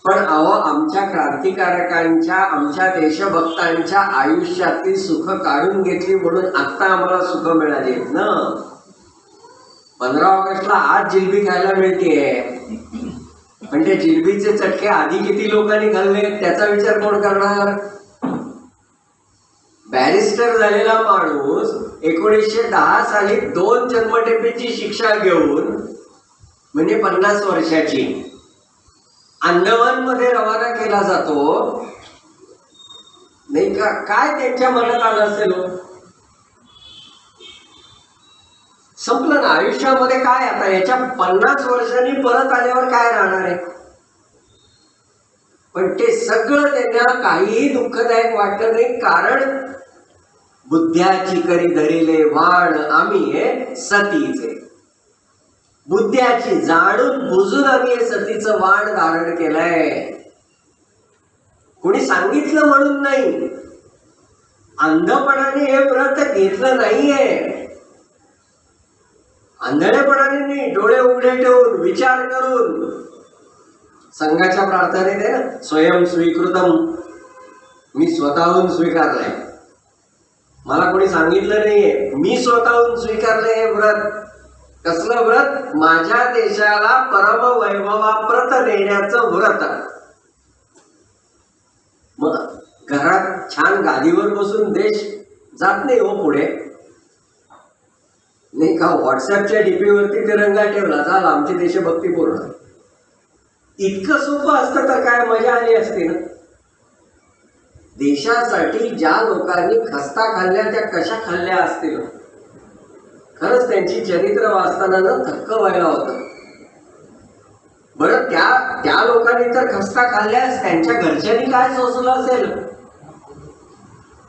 पण आमच्या क्रांतिकारकांच्या, आमच्या देशभक्तांच्या आयुष्यातली सुख काढून घेतली म्हणून आता आम्हाला सुख मिळाली ना. 15 ऑगस्टला आज जिलबी खायला मिळतेय, पण त्या जिलबीचे चटके आधी किती लोकांनी खाल्ले त्याचा विचार कोण करणार? बॅरिस्टर झालेला माणूस 1910 साली 2 जन्मठेपेची शिक्षा घेऊन, म्हणजे 50 वर्षाची, अंदमान मध्ये रवाना केला जातो, नाही का? काय त्यांच्या मनात आलं असेल? संपलं ना आयुष्यामध्ये. काय आता याच्या 50 वर्षांनी परत आल्यावर काय राहणार आहे? पण ते सगळं त्यांना काहीही दुःखदायक वाटत नाही, कारण बुद्ध्याची करी धरिले वाण आम्ही हे सतीचे. बुद्ध्याची जाणून बुजून आम्ही हे सतीचं वाण धारण केलंय. कोणी सांगितलं म्हणून नाही, अंधपणाने हे व्रत घेतलं नाहीये. आंधळेपणाने नाही, डोळे उघडे ठेवून विचार करून. संघाच्या प्रार्थनेत आहे ना, स्वयं स्वीकृतम, मी स्वतःहून स्वीकारलंय. मला कोणी सांगितलं नाहीये, मी स्वतःहून स्वीकारलंय हे व्रत. कसलं व्रत? माझ्या देशाला परम वैभवाप्रत नेण्याचं व्रत. मग घरात छान गादीवर बसून देश जात नाही हो पुढे, नाही का? व्हॉट्सअपच्या डीपीवरती तिरंगा ठेवला, झाला आमची देशभक्ती पूर्ण. इतकं सोपं असतं तर काय मजा आली असती ना. देशासाठी ज्या लोकांनी खस्ता खाल्ल्या त्या कशा खाल्ल्या असतील, खरंच त्यांची चरित्र वाचताना ना थक्क व्हायला होतं. बरं, त्या लोकांनी तर खस्ता खाल्ल्यास त्यांच्या घरच्यांनी काय सोसलं असेल?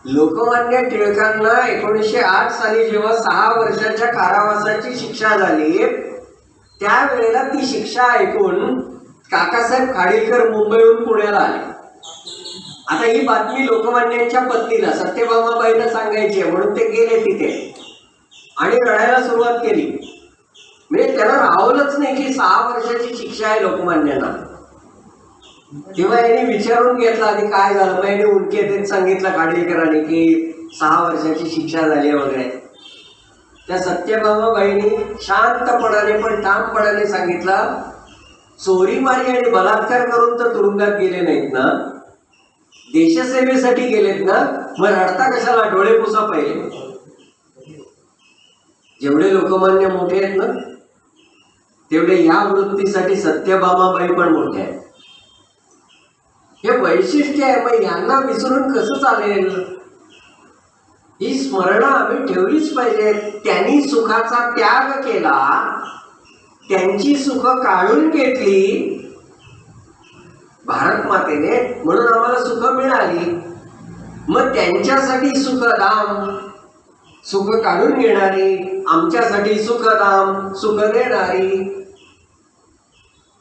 लोकमान्य टिळकांना 1908 साली जेव्हा 6 वर्षाच्या कारावासाची शिक्षा झाली, त्यावेळेला ती शिक्षा ऐकून काकासाहेब खाडीलकर मुंबईहून पुण्याला आले. आता ही बातमी लोकमान्यांच्या पत्नीला सत्यभामाबाईंना सांगायची आहे, म्हणून ते गेले तिथे आणि रडायला सुरुवात केली. म्हणजे त्याला राहवलंच नाही की 6 वर्षाची शिक्षा आहे लोकमान्यांना. तेव्हा यांनी विचारून घेतला आधी काय झालं. मग यांनी उलकेत सांगितलं खाडीलकरांनी की 6 वर्षाची शिक्षा झाली वगैरे. त्या सत्यभामाबाईंनी शांतपणाने पण ठामपणाने सांगितलं, चोरीमारी आणि बलात्कार करून तर तुरुंगात गेले नाहीत ना, देशसेवेसाठी गेलेत ना, मग रडता कशाला, डोळे पुसा पहिले. जेवढे लोकमान्य मोठे आहेत ना, तेवढे या वृत्तीसाठी सत्यभामाबाई पण मोठे आहेत. हे वैशिष्ट्य आहे. मग यांना विसरून कसं चालेल. ही स्मरणं आम्ही ठेवलीच पाहिजे. त्यांनी सुखाचा त्याग केला, त्यांची सुख काढून घेतली भारत मातेने, म्हणून आम्हाला सुख मिळाली. मग त्यांच्यासाठी सुखधाम, सुख काढून घेणारी, आमच्यासाठी सुखधाम, सुख देणारी.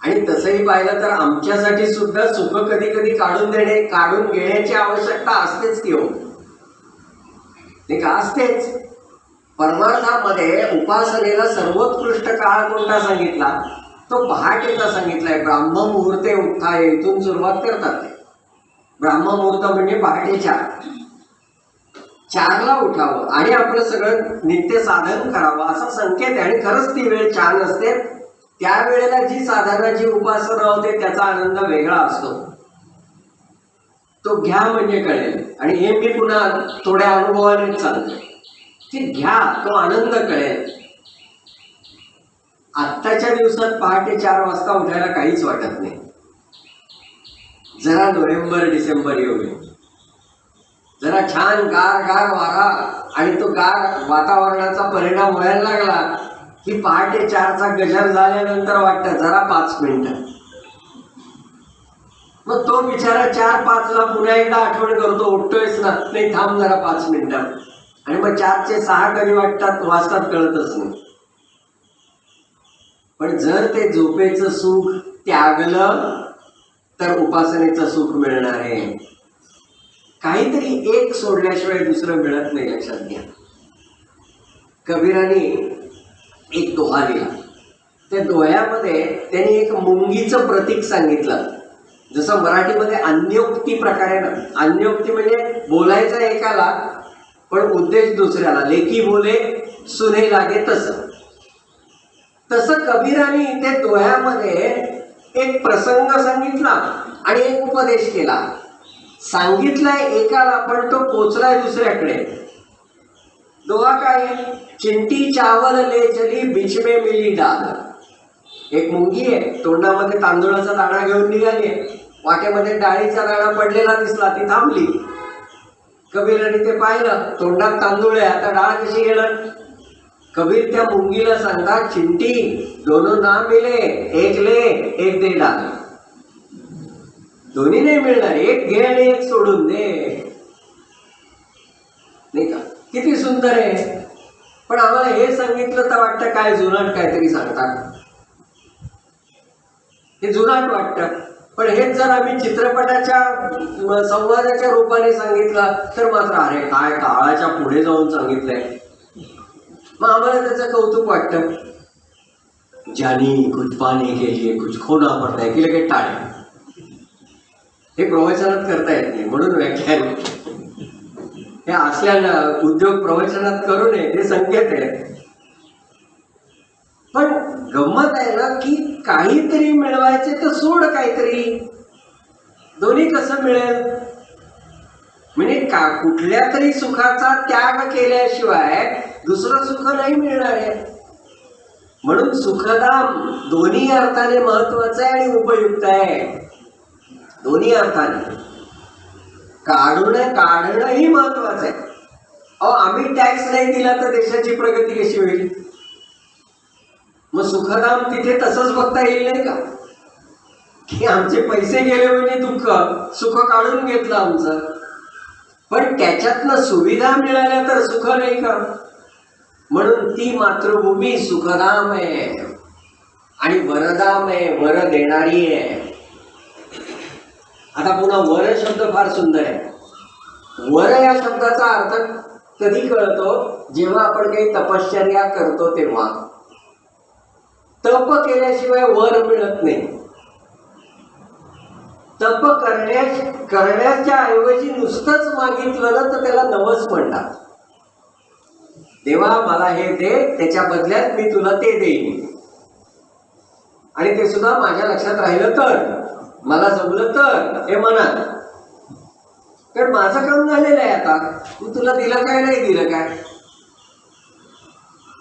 आणि तसंही पाहिलं तर आमच्यासाठी सुद्धा सुख कधी कधी काढून घेण्याची आवश्यकता असतेच की हो, ते का असतेच. परमार्थामध्ये उपासनेला सर्वोत्कृष्ट काळ कोणता सांगितला, तो पहाटेचा सांगितलाय. ब्राह्ममुहूर्ते उत्थाय, इथून सुरुवात करतात. ब्राह्ममुहूर्त म्हणजे पहाटे 4ला उठावं आणि आपलं सगळं नित्य साधन करावं असा संकेत आहे. आणि खरंच ती वेळ छान असते. त्यावेळेला जी साधनाची उपासना होते त्याचा आनंद वेगळा असतो. तो घ्या म्हणजे कळेल. आणि हे मी पुन्हा थोड्या अनुभवानेच सांगतो की घ्या, तो आनंद कळेल. आत्ताच्या दिवसात पहाटे 4 वाजता उठायला काहीच वाटत नाही. जरा नोव्हेंबर डिसेंबर येऊ, जरा छान गार गार वारा आणि तो गार वातावरणाचा परिणाम व्हायला लागला की पहाटे 4चा गजर झाल्यानंतर वाटतं जरा 5 मिनिटं. मग तो बिचारा 4-5ला पुन्हा एकदा आठवण करतो, उठतोयच ना, नाही थांब जरा 5 मिनिटं. आणि मग 4चे 6 कधी वाजतात कळतच नाही. पण जर ते झोपेचं सुख त्यागलं तर उपासनेचं सुख मिळणार आहे. काहीतरी एक सोडल्याशिवाय दुसरं मिळत नाही, लक्षात घ्या. कबीराने एक दोहा दिला. त्या दोह्यामध्ये त्यांनी एक मुंगीचं प्रतीक सांगितलं. जसं मराठीमध्ये अन्योक्ती प्रकारे ना, अन्योक्ती म्हणजे बोलायचं एकाला पण उद्देश दुसऱ्याला, लेकी बोले सुने लागे, तसं कबीराने इथे दोह्यामध्ये एक प्रसंग सांगितला आणि एक उपदेश केला. सांगितलाय एकाला पण तो पोचलाय दुसऱ्याकडे. दोहा काय, चिंटी चावल ले चली बीच में मिली डाल. एक मुंगी आहे, तोंडामध्ये तांदूळाचा दाणा घेऊन निघाली. वाटेमध्ये डाळीचा दाणा पडलेला दिसला, ती थांबली. कबीराने ते पाहिलं, तोंडात तांदूळ आहे, आता डाळ कशी घेणार. कबीर त्या मुंगीला सांगतात, चिंटी दोनों ना मिले, एक ले एक दे डाल. दोन्ही नाही मिळणार, एक घे आणि एक सोडून दे. नाही का, किती सुंदर आहे. पण आम्हाला हे सांगितलं तर वाटतं काय जुनाट काहीतरी सांगतात, हे जुनाट वाटतं. पण हेच जर आम्ही चित्रपटाच्या संवादाच्या रूपाने सांगितलं तर मात्र अरे काय काळाच्या पुढे जाऊन सांगितलंय. मग आम्हाला त्याचं कौतुक वाटतं. ज्यानी कुछ पाने के लिए कुछ खोना पडता है की लगेच टाळे. हे प्रवचनात करता येत नाही, म्हणून व्याख्यान हे असल्या उद्योग प्रवचनात करू नये, ते संकेत आहे. पण गंमत आहे ना की काहीतरी मिळवायचे तर सोड काहीतरी. दोन्ही कसं मिळेल. म्हणजे कुठल्या तरी सुखाचा त्याग केल्याशिवाय दुसरं सुख नाही मिळणार आहे. म्हणून सुखधाम दोन्ही अर्थाने महत्वाचं आहे आणि उपयुक्त आहे. दोन्ही अर्थाने काढणंही महत्वाचं आहे. आम्ही टॅक्स नाही दिला तर देशाची प्रगती कशी होईल. मग सुखधाम तिथे तसंच बघता येईल नाही का, की आमचे पैसे गेले म्हणजे दुःख, सुख काढून घेतलं आमचं. पण त्याच्यातनं सुविधा मिळाल्या तर सुख नाही का? म्हणून ती मातृभूमी सुखधाम आहे आणि वरदाम आहे, वर देणारी आहे. आता पुन्हा वर शब्द फार सुंदर आहे. वर या शब्दाचा अर्थ कधी कळतो? जेव्हा आपण काही तपश्चर्या करतो तेव्हा. तप केल्याशिवाय वर मिळत नाही. तप करण्याच्या ऐवजी नुसतंच मागितलं ना तर त्याला नवस म्हणतात. देवा मला हे दे, त्याच्या बदल्यात मी तुला ते देईन, आणि ते सुद्धा माझ्या लक्षात राहिलं तर, मला जमलं तर हे म्हणा. कारण माझं काम झालेलं आहे. आता तू तुला दिलं काय नाही दिलं काय,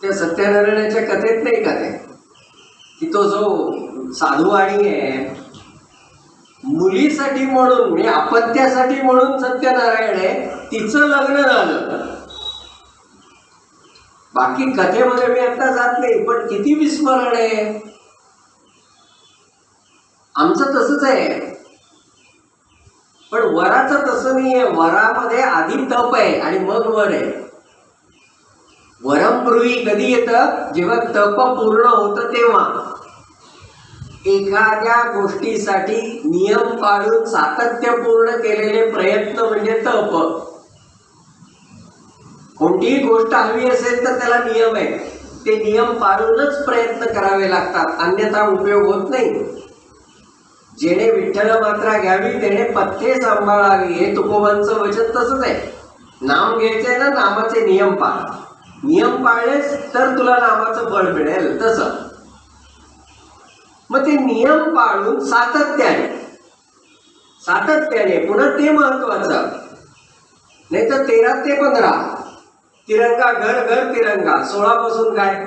त्या सत्यनारायणाच्या कथेत नाही का ते, की तो जो साधूवाणी आहे, मुलीसाठी म्हणून म्हणजे अपत्यासाठी म्हणून सत्यनारायण आहे, तिचं लग्न झालं. बाकी कथेमध्ये मी आता जात नाही, पण किती विस्मरण आहे. आमचं तसंच आहे. पण वराचं तसं नाहीये. वरामध्ये आधी तप आहे आणि मग वर आहे. वरमब्रुवी कधी येतं? जेव्हा तप पूर्ण होतं तेव्हा. एखाद्या गोष्टीसाठी नियम पाळून सातत्यपूर्ण केलेले प्रयत्न म्हणजे तप. कोणतीही गोष्ट हवी असेल तर त्याला नियम आहे. ते नियम पाळूनच प्रयत्न करावे लागतात, अन्यथा उपयोग होत नाही. जेणे विठ्ठल मात्रा घ्यावी त्याने पथ्ये सांभाळावी, हे तुकोबांचं वचन तसंच आहे. नाम घ्यायचंय ना, नामाचे नियम पाळ. नियम पाळलेस तर तुला नामाचं फळ मिळेल. तसं मग ते नियम पाळून सातत्याने पुन्हा ते महत्वाचं. नाही तर 13 ते 15 तिरंगा घर घर तिरंगा. 16 पासून काय?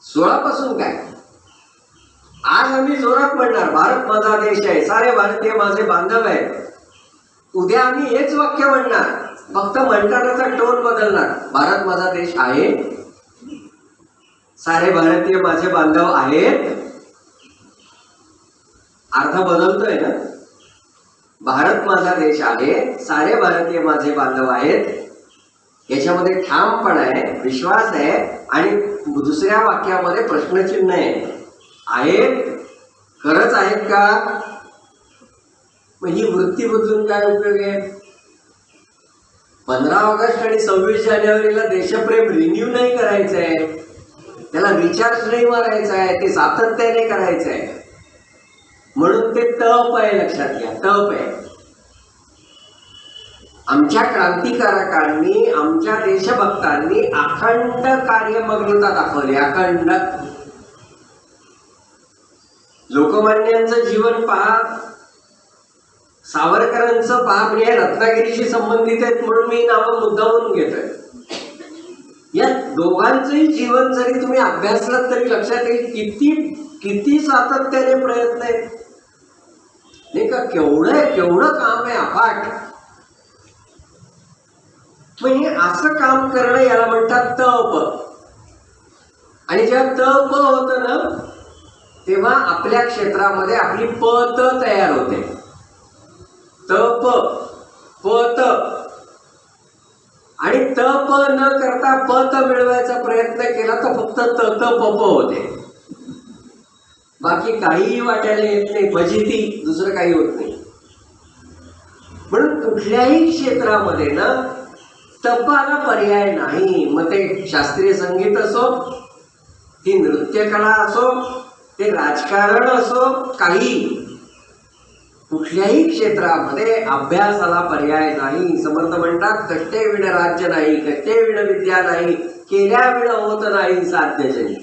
16 पासून काय? आज आम्ही जोरात म्हणणार भारत माझा देश आहे, सारे भारतीय माझे बांधव आहेत. उद्या आम्ही हेच वाक्य म्हणणार, फक्त म्हणतानाचा टोन बदलणार. भारत माझा देश आहे, सारे भारतीय माझे बांधव आहेत. अर्थ बदलतोय ना. भारत माझा देश आहे, सारे भारतीय माझे बांधव आहेत. याच्यामध्ये ठामपणा आहे, विश्वास आहे, आणि दुसऱ्या वाक्यामध्ये प्रश्नचिन्ह आहे. आहेत, खरंच आहेत का? मग ही वृत्ती बदलून काय उपयोग आहे? 15 ऑगस्ट आणि 26 जानेवारीला देशप्रेम रिन्यू नाही करायचंय, त्याला रिचार्ज नाही मारायचं आहे, ते सातत्याने करायचं आहे. म्हणून ते तप आहे, लक्षात घ्या, तप आहे. आमच्या क्रांतिकारकांनी, आमच्या देशभक्तांनी अखंड कार्यमग्नता दाखवली, अखंड. लोकमान्यांचं जीवन पहा, सावरकरांचं पहा. म्हणजे रत्नागिरीशी संबंधित आहेत म्हणून मी नावं मुद्दामून घेतोय. या दोघांचंही जीवन जरी तुम्ही अभ्यासलात तरी लक्षात येईल किती किती सातत्याने प्रयत्न आहेत, नाही का? केवढं काम आहे अफाट. म्हणजे असं काम करणं याला म्हणतात तप. आणि जेव्हा तप होतं ना तेव्हा आपल्या क्षेत्रामध्ये आपली पत तयार होते. तप, पत. आणि तप न करता पत मिळवायचा प्रयत्न केला तर फक्त तत पप होते, बाकी काहीही वाटायला येत नाही, फजिती, दुसरं काही होत नाही. म्हणून कुठल्याही क्षेत्रामध्ये ना तपाला पर्याय नाही. मग ते शास्त्रीय संगीत असो, ती नृत्यकला असो, ते राजकारण असो, काही कुठल्याही क्षेत्रामध्ये अभ्यासाला पर्याय नाही. समर्थ म्हणतात, कष्टे विण राज्य नाही, कष्टे विण विद्या नाही, केल्या विण होत नाही साध्य जनी.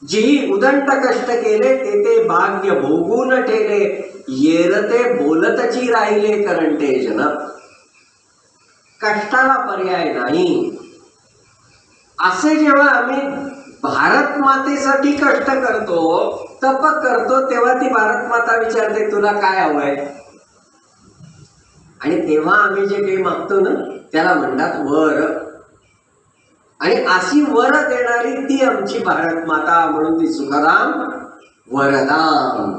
जी उदंड कष्ट केले ते ते भाग्य भोगून ठेले, येरते बोलतची राहिले करंटे जन. कष्टाला पर्याय नाही. असे जेव्हा आम्ही भारत मातेसाठी कष्ट करतो, तप करतो, तेव्हा ती भारत माता विचारते तुला काय हवंय. आणि तेव्हा आम्ही जे काही मागतो ना त्याला म्हणतात वर. आणि अशी वर देणारी ती आमची भारत माता, म्हणून ती सुखदाम वरदाम.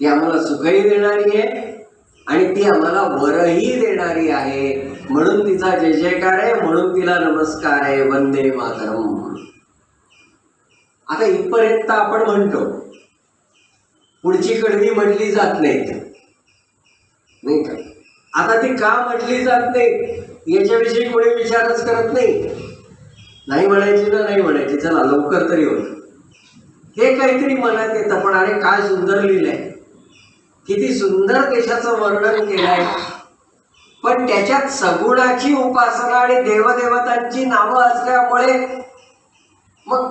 ती आम्हाला सुखही देणारी आहे आणि ती आम्हाला वरही देणारी आहे, म्हणून तिचा जय जयकार आहे, म्हणून तिला नमस्कार आहे. वंदे मातरम. आता इथपर्यंत आपण म्हणतो, पुढची कडवी म्हटली जात नाही का? आता ती का म्हटली जात नाही याच्याविषयी कोणी विचारच करत नाही म्हणायची ना नाही म्हणायची, चला लवकर तरी होत, हे काहीतरी मनात येतं. पण अरे काय सुंदर लिहिलंय, किती सुंदर देशाचं वर्णन केलंय, पण त्याच्यात सगुणाची उपासना आणि देवदेवतांची नावं असल्यामुळे मग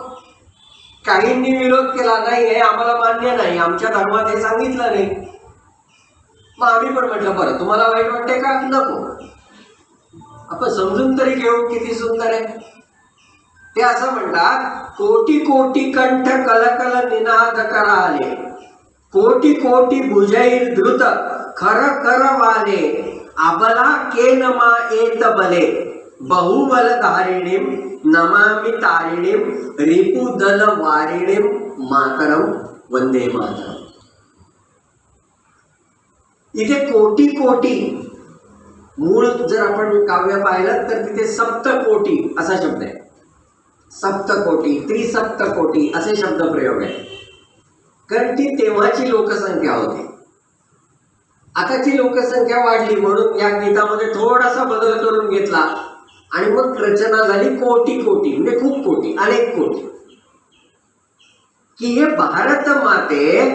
काहींनी विरोध केला, नाही हे आम्हाला मान्य नाही, आमच्या धर्मात हे सांगितलं नाही. मग आम्ही पण म्हटलं बरं तुम्हाला वाईट वाटते का, नको, आपण समजून तरी घेऊ किती सुंदर आहे. ते असं म्हणतात, कोटी कोटी कंठ कलकल निनाद कराले, कोटी कोटी भुजैर द्रुत खर कर वाले, आबला के नमा एत बले, बहुबल धारिणीम नमामि तारिणीम, रिपुदल वारिणीम मातरम. वंदे मातरम. इथे कोटी कोटी, मूळ जर आपण काव्य पाहिलं तर तिथे सप्तकोटी असा शब्द आहे. सप्तकोटी, त्रिसप्तकोटी असे शब्द प्रयोग आहे, कारण ती तेव्हाची लोकसंख्या होती. आताची लोकसंख्या वाढली म्हणून या गीतामध्ये थोडासा बदल करून घेतला आणि मग रचना झाली कोटी कोटी, म्हणजे खूप कोटी, अनेक कोटी. की हे भारत माते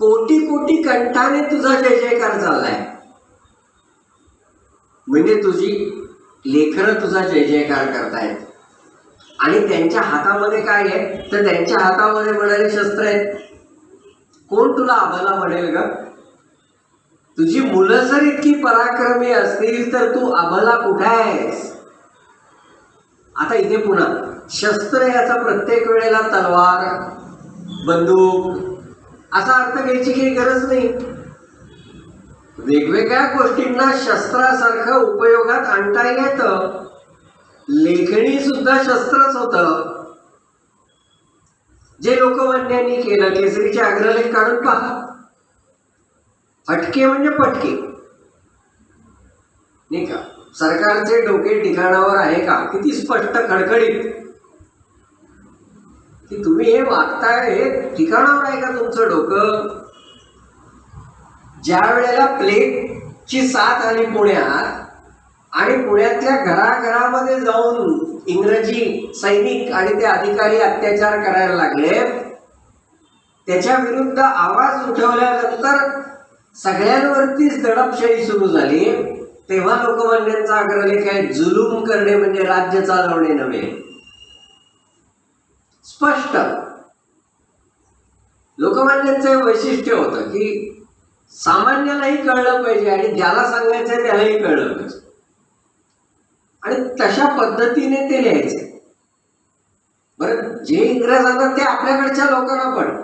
कोटी कोटी कंठाने तुझा जय जयकार चाललाय, म्हणजे तुझी लेकरं तुझा जय जयकार करतायत. आणि त्यांच्या हातामध्ये काय आहे, तर त्यांच्या हातामध्ये म्हणाले शस्त्र आहेत. कोण तुला आबाला म्हणेल ग? तुझी मुलं जर इतकी पराक्रमी असतील तर तू आबाला कुठे आहेस? आता इथे पुन्हा शस्त्र याचा प्रत्येक वेळेला तलवार, बंदूक असा अर्थ घ्यायची काही गरज नाही. वेगवेगळ्या गोष्टींना शस्त्रासारखं उपयोगात आणता येतं. लेखणी सुद्धा शस्त्रच होतं. जे लोकमान्यांनी केलं, केसरीचे अग्रलेख काढून पहा. फटके म्हणजे पटके, नाही का? सरकारचे डोके ठिकाणावर आहे का? किती स्पष्ट खडखडीत की तुम्ही हे वागताय, हे ठिकाणावर आहे का तुमचं डोकं? ज्या वेळेला प्लेगची साथ आली पुण्यात आणि पुण्यातल्या घराघरामध्ये जाऊन इंग्रजी सैनिक आणि ते अधिकारी अत्याचार करायला लागले, त्याच्या विरुद्ध आवाज उठवल्यानंतर सगळ्यांवरतीच दडपशाही सुरू झाली. तेव्हा लोकमान्यांचा अग्रलेख आहे, जुलूम करणे म्हणजे राज्य चालवणे नव्हे. स्पष्ट लोकमान्यांचं वैशिष्ट्य होतं की सामान्यालाही कळलं पाहिजे आणि ज्याला सांगायचंय त्यालाही कळलं पाहिजे, आणि तशा पद्धतीने ते लिहायचे. बरं, जे इंग्रजांना ते आपल्याकडच्या लोकांना पण.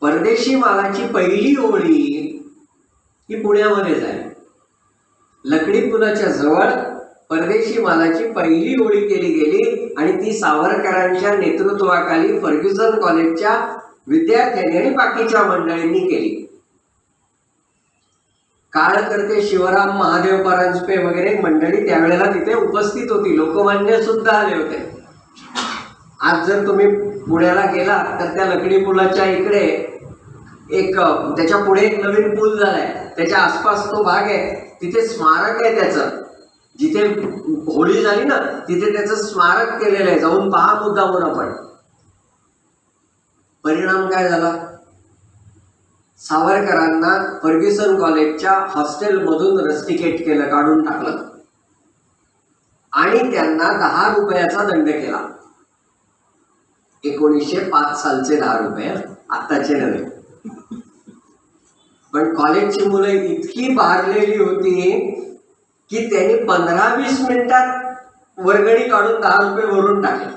परदेशी मालाची पहिली ओळी ही पुण्यामध्ये झाली. लकडी पुलाच्या जवळ परदेशी मालाची पहिली ओळी केली गेली आणि ती सावरकरांच्या नेतृत्वाखाली फर्ग्युसन कॉलेजच्या विद्यार्थ्यांनी आणि बाकीच्या मंडळींनी केली. काळकर्ते शिवराम महादेव परांजपे वगैरे मंडळी त्यावेळेला तिथे उपस्थित होती. लोकमान्य सुद्धा आले होते. आज जर तुम्ही पुण्याला गेला तर त्या लकडी पुलाच्या इकडे एक, त्याच्या पुढे एक नवीन पूल झालाय, त्याच्या आसपास तो भाग आहे, तिथे स्मारक आहे त्याचं. जिथे होळी झाली ना तिथे त्याचं स्मारक केलेलं आहे, जाऊन पहा मुद्दामून आपण. परिणाम काय झाला? सावरकरांना फर्ग्युसन कॉलेजच्या हॉस्टेलमधून रस्टिकेट केलं, काढून टाकलं आणि त्यांना 10 रुपयाचा दंड केला. 1905 सालचे 10 रुपये, आत्ताचे नव्हे. पण कॉलेजची मुलं इतकी भारलेली होती की त्यांनी 15-20 मिनिटात वर्गणी काढून 10 रुपये भरून टाकले.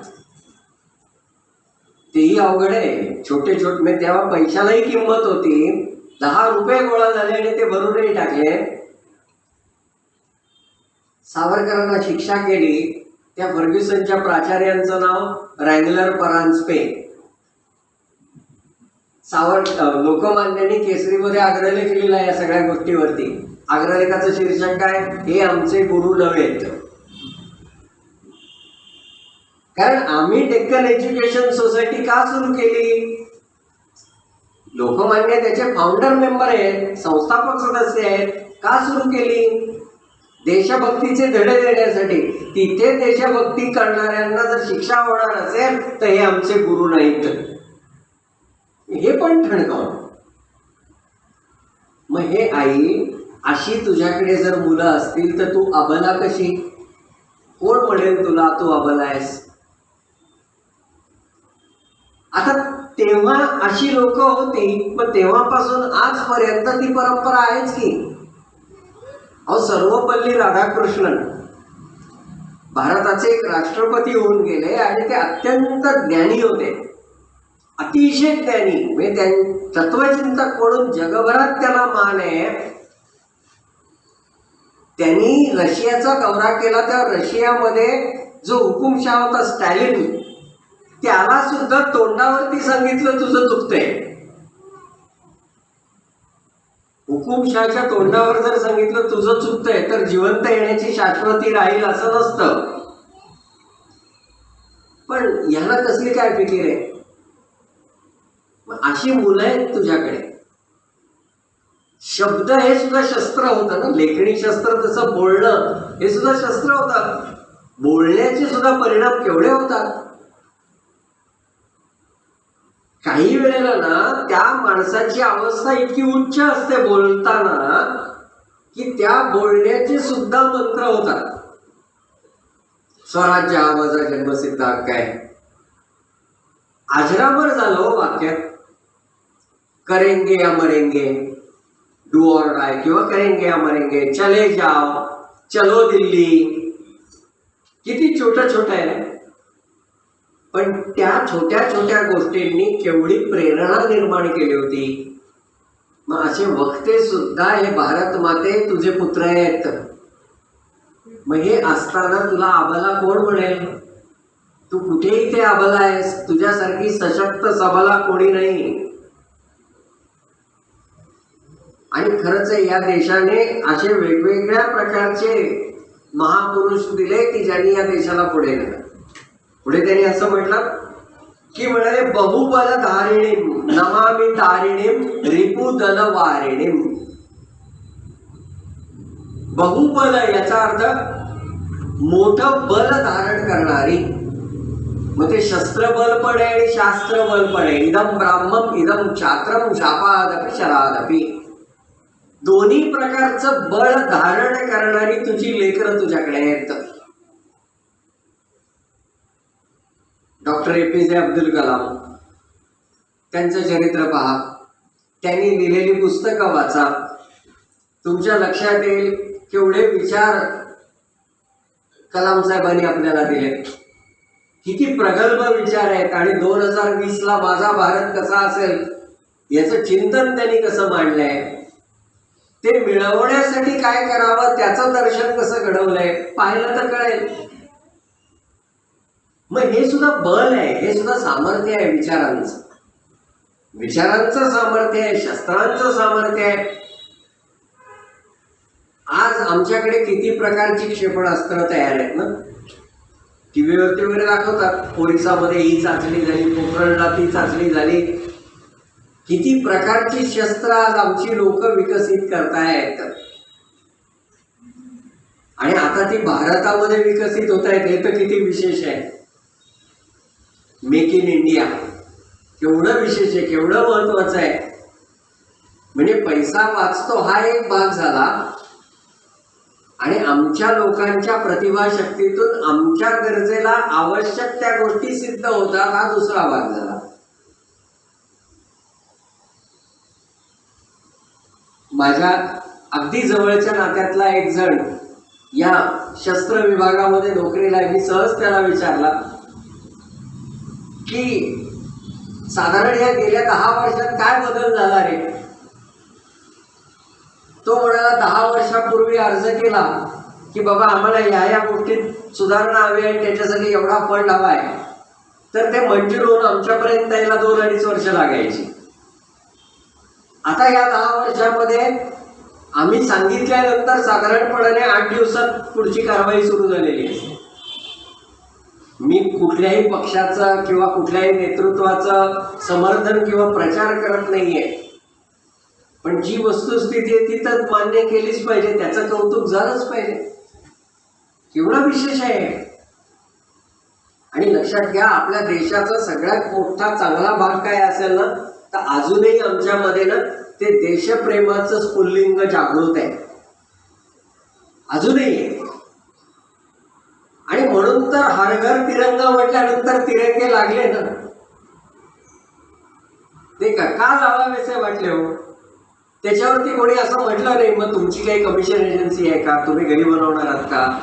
तेही अवघड आहे. छोटे छोटे तेव्हा पैशालाही किंमत होती. 10 रुपये गोळा झाले आणि ते भरूनही टाकले. सावरकरांना शिक्षा केली. त्या फर्ग्युसनच्या प्राचार्यांचं नाव रँगलर परांजपे. लोकमान्यांनी केसरीमध्ये अग्रलेख लिहिला या सगळ्या गोष्टीवरती. अग्रलेखाचं शीर्षक काय? हे आमचे गुरु नव्हेत. कारण आम्ही डेक्कन एज्युकेशन सोसायटी का सुरू केली? लोकमान्य त्याचे फाउंडर मेंबर आहेत, संस्थापक सदस्य आहेत. का सुरू केली? देशभक्तीचे धडे देण्यासाठी. तिथे देशभक्ती करणाऱ्यांना जर शिक्षा होणार असेल तर हे आमचे गुरु नाहीत, हे पण ठणकावून. मग हे आई, अशी तुझ्याकडे जर मुलं असतील तर तू अबला कशी? कोण म्हणेल तुला तू अबला आहेस? आता तेव्हा अशी लोक होती, पण तेव्हापासून आजपर्यंत ती परंपरा आहेच की. अहो, सर्वपल्ली राधाकृष्णन भारताचे एक राष्ट्रपती होऊन गेले आणि ते अत्यंत ज्ञानी होते, अतिशय ज्ञानी. म्हणजे तत्वचिंतक म्हणून जगभरात त्याला मान आहे. त्यांनी रशियाचा दौरा केला, त्या रशियामध्ये जो हुकुमशाह होता स्टॅलिन, त्याला सुद्धा तोंडावरती सांगितलं तुझं चुकतंय. हुकुमशाहच्या तोंडावर जर सांगितलं तुझं चुकतंय तर जिवंत येण्याची शाश्वती राहील असं नसतं. पण यांना कसली काय फिकीर आहे? अशी मुलं आहेत तुझ्याकडे. शब्द हे सुद्धा शस्त्र होतं ना, लेखणी शस्त्र, तसं बोलणं हे सुद्धा शस्त्र होतं. बोलण्याचे सुद्धा परिणाम केवढे होतात. काही वेळेला ना त्या माणसाची अवस्था इतकी उच्च असते बोलताना की त्या बोलण्याचे सुद्धा मंत्र होतात. स्वराज्य हा माझा जन्मसिद्ध हक्क आहे. अजरामर झालो वाक्यात. करेंगे या मरेंगे, डू और डाय, किंवा करेंगे या मरेंगे, चले जाओ, चलो दिल्ली. किती छोटं छोटं आहे, पण त्या छोट्या छोट्या गोष्टींनी केवढी प्रेरणा निर्माण केली होती. मग असे वक्ते सुद्धा हे भारत माते तुझे पुत्र आहेत. मग हे असताना तुला अबला कोण म्हणेल? तू कुठेही ते अबला आहेस. तुझ्यासारखी सशक्त सबला कोणी नाही. आणि खरंच या देशाने असे वेगवेगळ्या प्रकारचे महापुरुष दिले की ज्यांनी या देशाला पुढे नेलं. पुढे त्यांनी असं म्हटलं की म्हणाले, बहुबल धारिणीम नमामि तारिणीम रिपुदल वारिणीम. बहुबल याचा अर्थ मोठं बल धारण करणारी. मग ते शस्त्रबल पण आहे आणि शास्त्रबल पण आहे. इदम ब्राह्मम इदम छात्रम शापादपि शरादपि. दोन्ही प्रकारचं बळ धारण करणारी तुझी लेकरं तुझ्याकडे आहेत. डॉक्टर APJ अब्दुल कलाम, त्यांचं चरित्र पहा, त्यांनी लिहिलेली पुस्तकं वाचा. तुमच्या लक्षात येईल केवढे विचार कलाम साहेबांनी आपल्याला दिले. किती प्रगल्भ विचार आहेत. आणि 2020ला माझा भारत कसा असेल याचं चिंतन त्यांनी कसं मांडलंय, ते मिळवण्यासाठी काय करावं त्याचं दर्शन कसं घडवलंय पाहिलं तर कळेल. मग हे सुद्धा बल आहे, हे सुद्धा सामर्थ्य आहे. विचारांचं सामर्थ्य आहे, शस्त्रांचं सामर्थ्य आहे. आज आमच्याकडे किती प्रकारची क्षेपणास्त्र तयार आहेत ना. टीव्हीवरती वगैरे दाखवतात, ओरिसामध्ये ही चाचणी झाली, पोखरणला ती चाचणी झाली. किती प्रकारची शस्त्र आज आमची लोक विकसित करतायत. आणि आता ती भारतामध्ये विकसित होत आहेत, हे तर किती विशेष आहे. मेक इन इंडिया केवढं विशेष आहे, केवढं महत्वाचं आहे. म्हणजे पैसा वाचतो हा एक भाग झाला, आणि आमच्या लोकांच्या प्रतिभाशक्तीतून आमच्या गरजेला आवश्यक त्या गोष्टी सिद्ध होतात हा दुसरा भाग झाला. माझ्या अगदी जवळच्या नात्यातला एक जण या शस्त्र विभागामध्ये नोकरीला आहे. मी सहज त्याला विचारला की साधारण या गेल्या 10 वर्षात काय बदल झाला रे. तो म्हणाला 10 वर्षापूर्वी अर्ज केला की बाबा आम्हाला या गोष्टीत सुधारणा हवी आहे, त्याच्यासाठी एवढा फंड हवा आहे, तर ते मंजूर होऊन आमच्यापर्यंत यायला 2-2.5 वर्ष लागायची. आता या 10 वर्षामध्ये आम्ही सांगितल्यानंतर साधारणपणे 8 दिवसात पुढची कारवाई सुरू झालेली आहे. मी कुठल्याही पक्षाचं किंवा कुठल्याही नेतृत्वाचं समर्थन किंवा प्रचार करत नाहीये, पण जी वस्तुस्थिती आहे ती तर मान्य केलीच पाहिजे, त्याचं कौतुक झालंच पाहिजे. केवढा विशेष आहे. आणि लक्षात घ्या, आपल्या देशाचा सगळ्यात मोठा चांगला भाग काय असेल ना, तर अजूनही आमच्यामध्ये ना ते देशप्रेमाचं स्फुल्लिंग जागृत आहे, अजूनही आहे. आणि म्हणून तर हर घर तिरंगा म्हटल्यानंतर तिरंगे लागले ना, ते का लावावेसे वाटले हो. त्याच्यावरती कोणी असं म्हटलं नाही मग तुमची काही कमिशन एजन्सी आहे का, तुम्ही घरी बनवणार आहात का,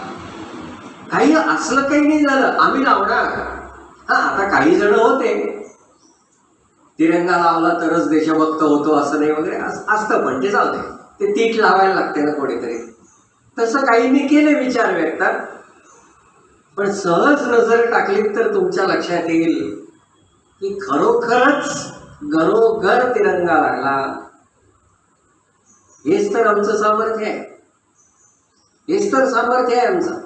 काही असलं काही नाही झालं. आम्ही लावणार. हा, आता काही जण होते तिरंगा लावला तरच देशभक्त होतो असं नाही वगैरे असतं, पण ते जाऊ दे, ते तीट लावायला लागते ना कोणीतरी. तसं काहींनी केले विचार व्यक्त, पण सहज नजर टाकली तर तुमच्या लक्षात येईल की खरोखरच घरोघर तिरंगा लागला. हेच तर आमचं सामर्थ्य आहे, हेच तर सामर्थ्य आहे आमचं.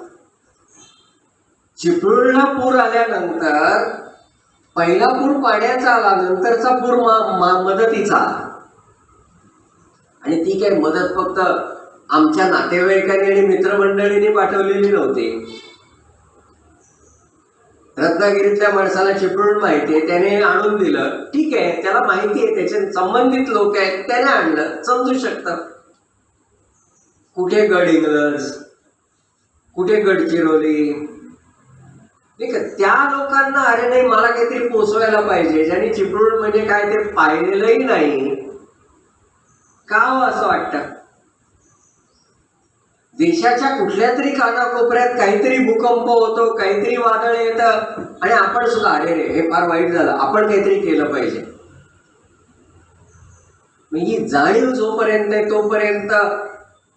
चिपळूणला पूर आल्यानंतर पहिला पूर पाण्याचा आला, नंतरचा पूर मदतीचा. आणि ती काय मदत फक्त आमच्या नातेवाईकांनी आणि मित्रमंडळींनी पाठवलेली नव्हती. रत्नागिरीतल्या माणसाला चिपळूण माहिती आहे, त्याने आणून दिलं, ठीक आहे, त्याला माहिती आहे, त्याचे संबंधित लोक आहेत, त्याने आणलं, समजू शकतं. कुठे गडहिंग्लज, कुठे गडचिरोली, नाही का, त्या लोकांना अरे नाही मला काहीतरी पोचवायला पाहिजे, ज्यांनी चिपळूण म्हणजे काय ते पाहिलेलंही नाही, का हो असं वाटतं. देशाच्या कुठल्या तरी कानाकोपऱ्यात काहीतरी भूकंप होतो, काहीतरी वादळ येतं, आणि आपण सुद्धा अरे रे हे फार वाईट झालं, आपण काहीतरी केलं पाहिजे. ही जाणीव जोपर्यंत आहे तोपर्यंत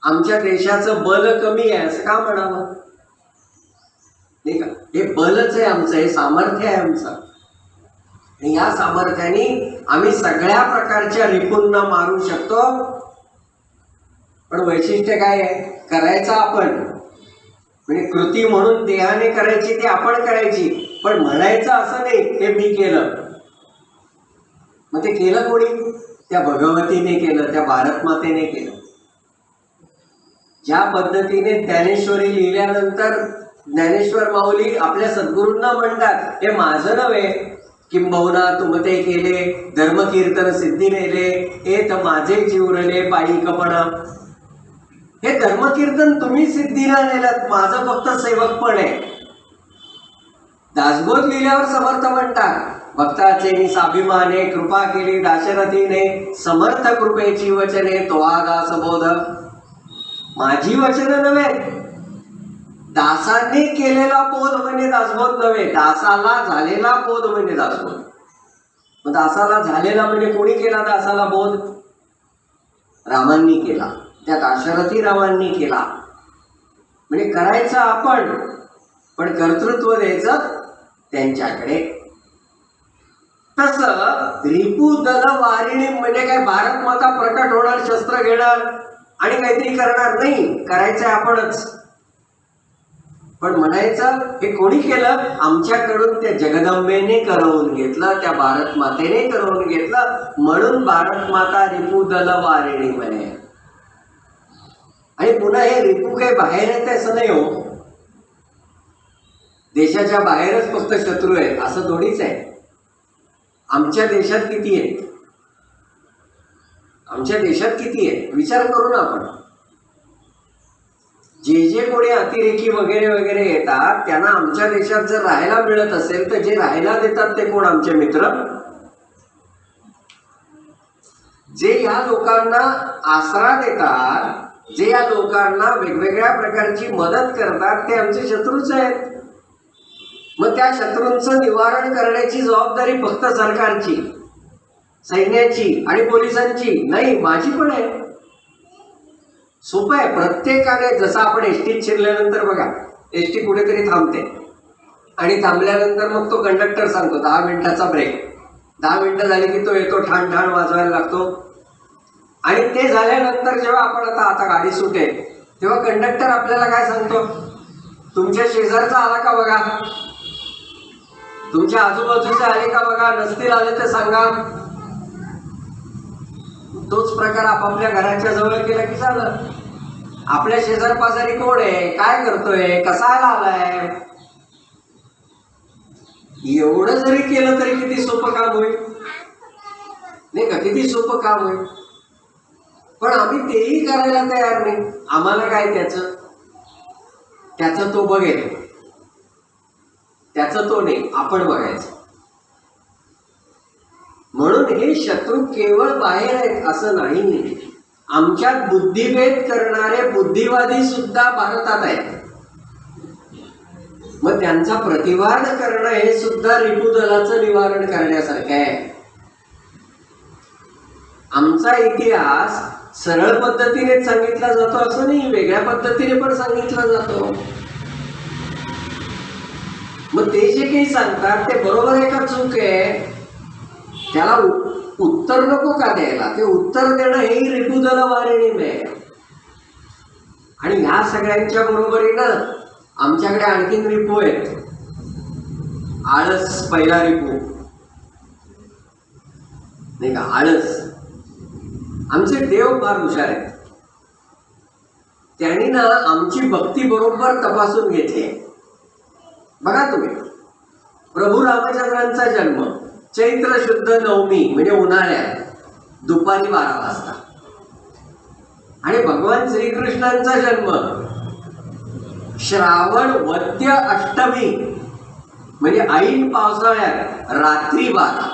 आमच्या देशाचं बल कमी आहे असं का म्हणावं, नाही का. हे बलच आहे आमचं, हे सामर्थ्य आहे आमचं. आणि या सामर्थ्याने आम्ही सगळ्या प्रकारच्या रिपूंना मारू शकतो. पण वैशिष्ट्य काय आहे, करायचं आपण, म्हणजे कृती म्हणून देहाने करायची ती आपण करायची, पण म्हणायचं असं नाही हे मी केलं. मग ते केलं कोणी, त्या भगवतीने केलं, त्या भारत मातेने केलं. ज्या पद्धतीने ज्ञानेश्वरी लिहिल्यानंतर ज्ञानेश्वर माऊली आपल्या सद्गुरूंना म्हणतात, हे माझं नव्हे, किंबहुना तुम ते केले धर्मकीर्तन सिद्धी नेले, हे तर माझे जीवरले पायी कपण. हे धर्मकीर्तन तुम्ही सिद्धीला नेलात, माझं फक्त सेवकपण आहे. दासबोध लिहिल्यावर समर्थ म्हणतात, भक्ताचे स्वाभिमाने कृपा केली दाशरथीने, समर्थ कृपेची वचने तो दासबोध. माझी वचनं नव्हे, दासाने केलेला बोध म्हणजे दासबोध नव्हे, दासाला झालेला बोध म्हणजे दासबोध. मग दासाला झालेला म्हणजे कोणी केला दासाला बोध, रामांनी केला, त्या दाशरथी रामांनी केला. म्हणजे करायचं आपण, पण कर्तृत्व द्यायचं त्यांच्याकडे. तसं रिपुदल वारिणी म्हणजे काय, भारत माता प्रकट होणार, शस्त्र घेणार आणि काहीतरी करणार नाही, करायचंय आपणच. पण म्हणायचं हे कोणी केलं, आमच्याकडून त्या जगदंबेने करवून घेतलं, त्या भारत मातेने करवून घेतलं, म्हणून भारत माता रिपुदल वारिणी म्हणे. आणि पुन्हा हे रिपू काही बाहेर येते असं नाही हो, देशाच्या बाहेरच फक्त शत्रू आहेत असं थोडीच आहे. आमच्या देशात किती आहेत, आमच्या देशात किती आहेत विचार करू ना आपण. जे कोणी अतिरेकी वगैरे वगैरे येतात त्यांना आमच्या देशात जर राहायला मिळत असेल तर जे राहायला देतात ते कोण, आमचे मित्र. जे या लोकांना आसरा देतात, जे या लोकांना वेगवेगळ्या प्रकारची मदत करतात ते आमचे शत्रूच आहेत. मग त्या शत्रूंचं निवारण करण्याची जबाबदारी फक्त सरकारची, सैन्याची आणि पोलिसांची नाही, माझी पण आहे. सोपं आहे. प्रत्येकाने, जसं आपण एसटीत शिरल्यानंतर बघा एसटी कुठेतरी थांबते आणि थांबल्यानंतर मग तो कंडक्टर सांगतो 10 मिनिटाचा ब्रेक. 10 मिनिटं झाली की तो येतो, ठाण ठाण वाजवायला लागतो. आणि ते झाल्यानंतर जेव्हा आपण आता गाडी सुटेल तेव्हा कंडक्टर आपल्याला काय सांगतो, तुमच्या शेजारचा आला का बघा, तुमच्या आजूबाजूचे आले का बघा, नसतील आले तर सांगा. तोच प्रकार आपापल्या घराच्या जवळ केला की झालं. आपल्या शेजार पाजारी कोण आहे, काय करतोय, कसा आलाय, एवढं जरी केलं तरी किती सोपं काम होईल नाही का, किती सोपं काम होईल. पण आम्ही तेही करायला तयार नाही. आम्हाला काय त्याचं तो बघेल, त्याचं तो नाही, आपण बघायचं. म्हणून हे शत्रू केवळ बाहेर आहेत असं नाही, आमच्यात बुद्धिभेद करणारे बुद्धिवादी सुद्धा भारतात आहेत. मग त्यांचा प्रतिवाद करणं हे सुद्धा रिपुदलाचं निवारण करण्यासारखं आहे. आमचा इतिहास सरळ पद्धतीने सांगितला जातो असं नाही, वेगळ्या पद्धतीने पण सांगितला जातो. मग ते जे काही सांगतात ते बरोबर आहे का चूक आहे, त्याला उत्तर नको का द्यायला, ते उत्तर देणं हेही रिपुदल वारिणीम आहे. आणि ह्या सगळ्यांच्या बरोबरीनं आमच्याकडे आणखीन रिपू आहेत. आळस पहिला रिपू नाही का, आळस. आमचे देव फार हुशार आहेत, त्यांनी ना आमची भक्ती बरोबर तपासून घेतली. बघा तुम्ही, प्रभू रामचंद्रांचा जन्म चैत्र शुद्ध नवमी म्हणजे उन्हाळ्यात दुपारी 12 वाजता, आणि भगवान श्रीकृष्णांचा जन्म श्रावण वद्य अष्टमी म्हणजे ऐन पावसाळ्यात रात्री 12.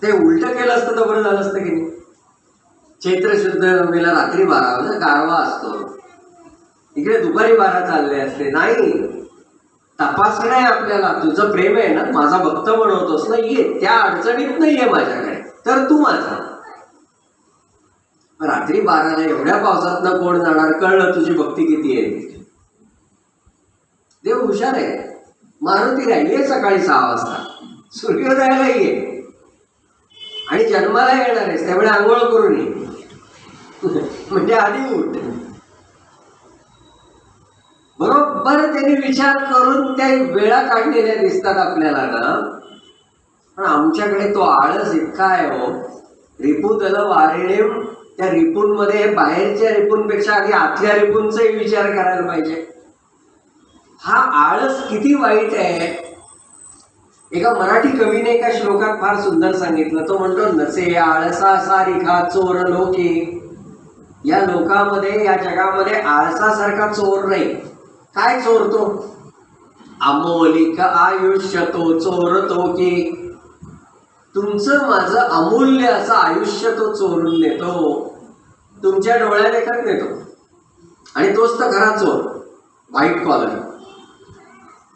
ते उलट केलं असतं तर बरं झालं असतं की नाही. चैत्र शुद्ध नवमीला रात्री 12 वाजता गारवा असतो, इकडे दुपारी 12 चालले असते. नाही, तपासणं आहे आपल्याला. तुझं प्रेम आहे ना, माझा भक्त बनवतोस ना, ये त्या अडचणीत नाहीये माझ्याकडे, तर तू माझा. रात्री 12ला एवढ्या पावसात ना कोण जाणार, कळलं तुझी भक्ती किती आहे. देव हुशार आहे. मारुती राहिली सकाळी 6 वाजता, सूर्योदयाला ये आणि जन्माला येणार आहेस, त्यामुळे आंघोळ करून ये म्हणजे आधी उठ. बरोबर त्यांनी विचार करून त्या वेळा काढलेल्या दिसतात आपल्याला ना. पण आमच्याकडे तो आळस इतका आहे हो. रिपुदल वारिणीम, त्या रिपूंमध्ये बाहेरच्या रिपूंपेक्षा आधी आतल्या रिपूंचाही विचार करायला पाहिजे. हा आळस किती वाईट आहे. एका मराठी कवीने एका श्लोकात फार सुंदर सांगितलं. तो म्हणतो, नसे आळसा सारिखा चोर लोके. या लोकामध्ये, या जगामध्ये आळसासारखा चोर नाही. काय चोरतो? अमोलिक आयुष्य तो चोरतो की. तुमचं माझं अमूल्य असं आयुष्य तो चोरून नेतो, तुमच्या डोळ्यादेखत नेतो. आणि तोच तर खरा चोर, व्हाईट कॉलर.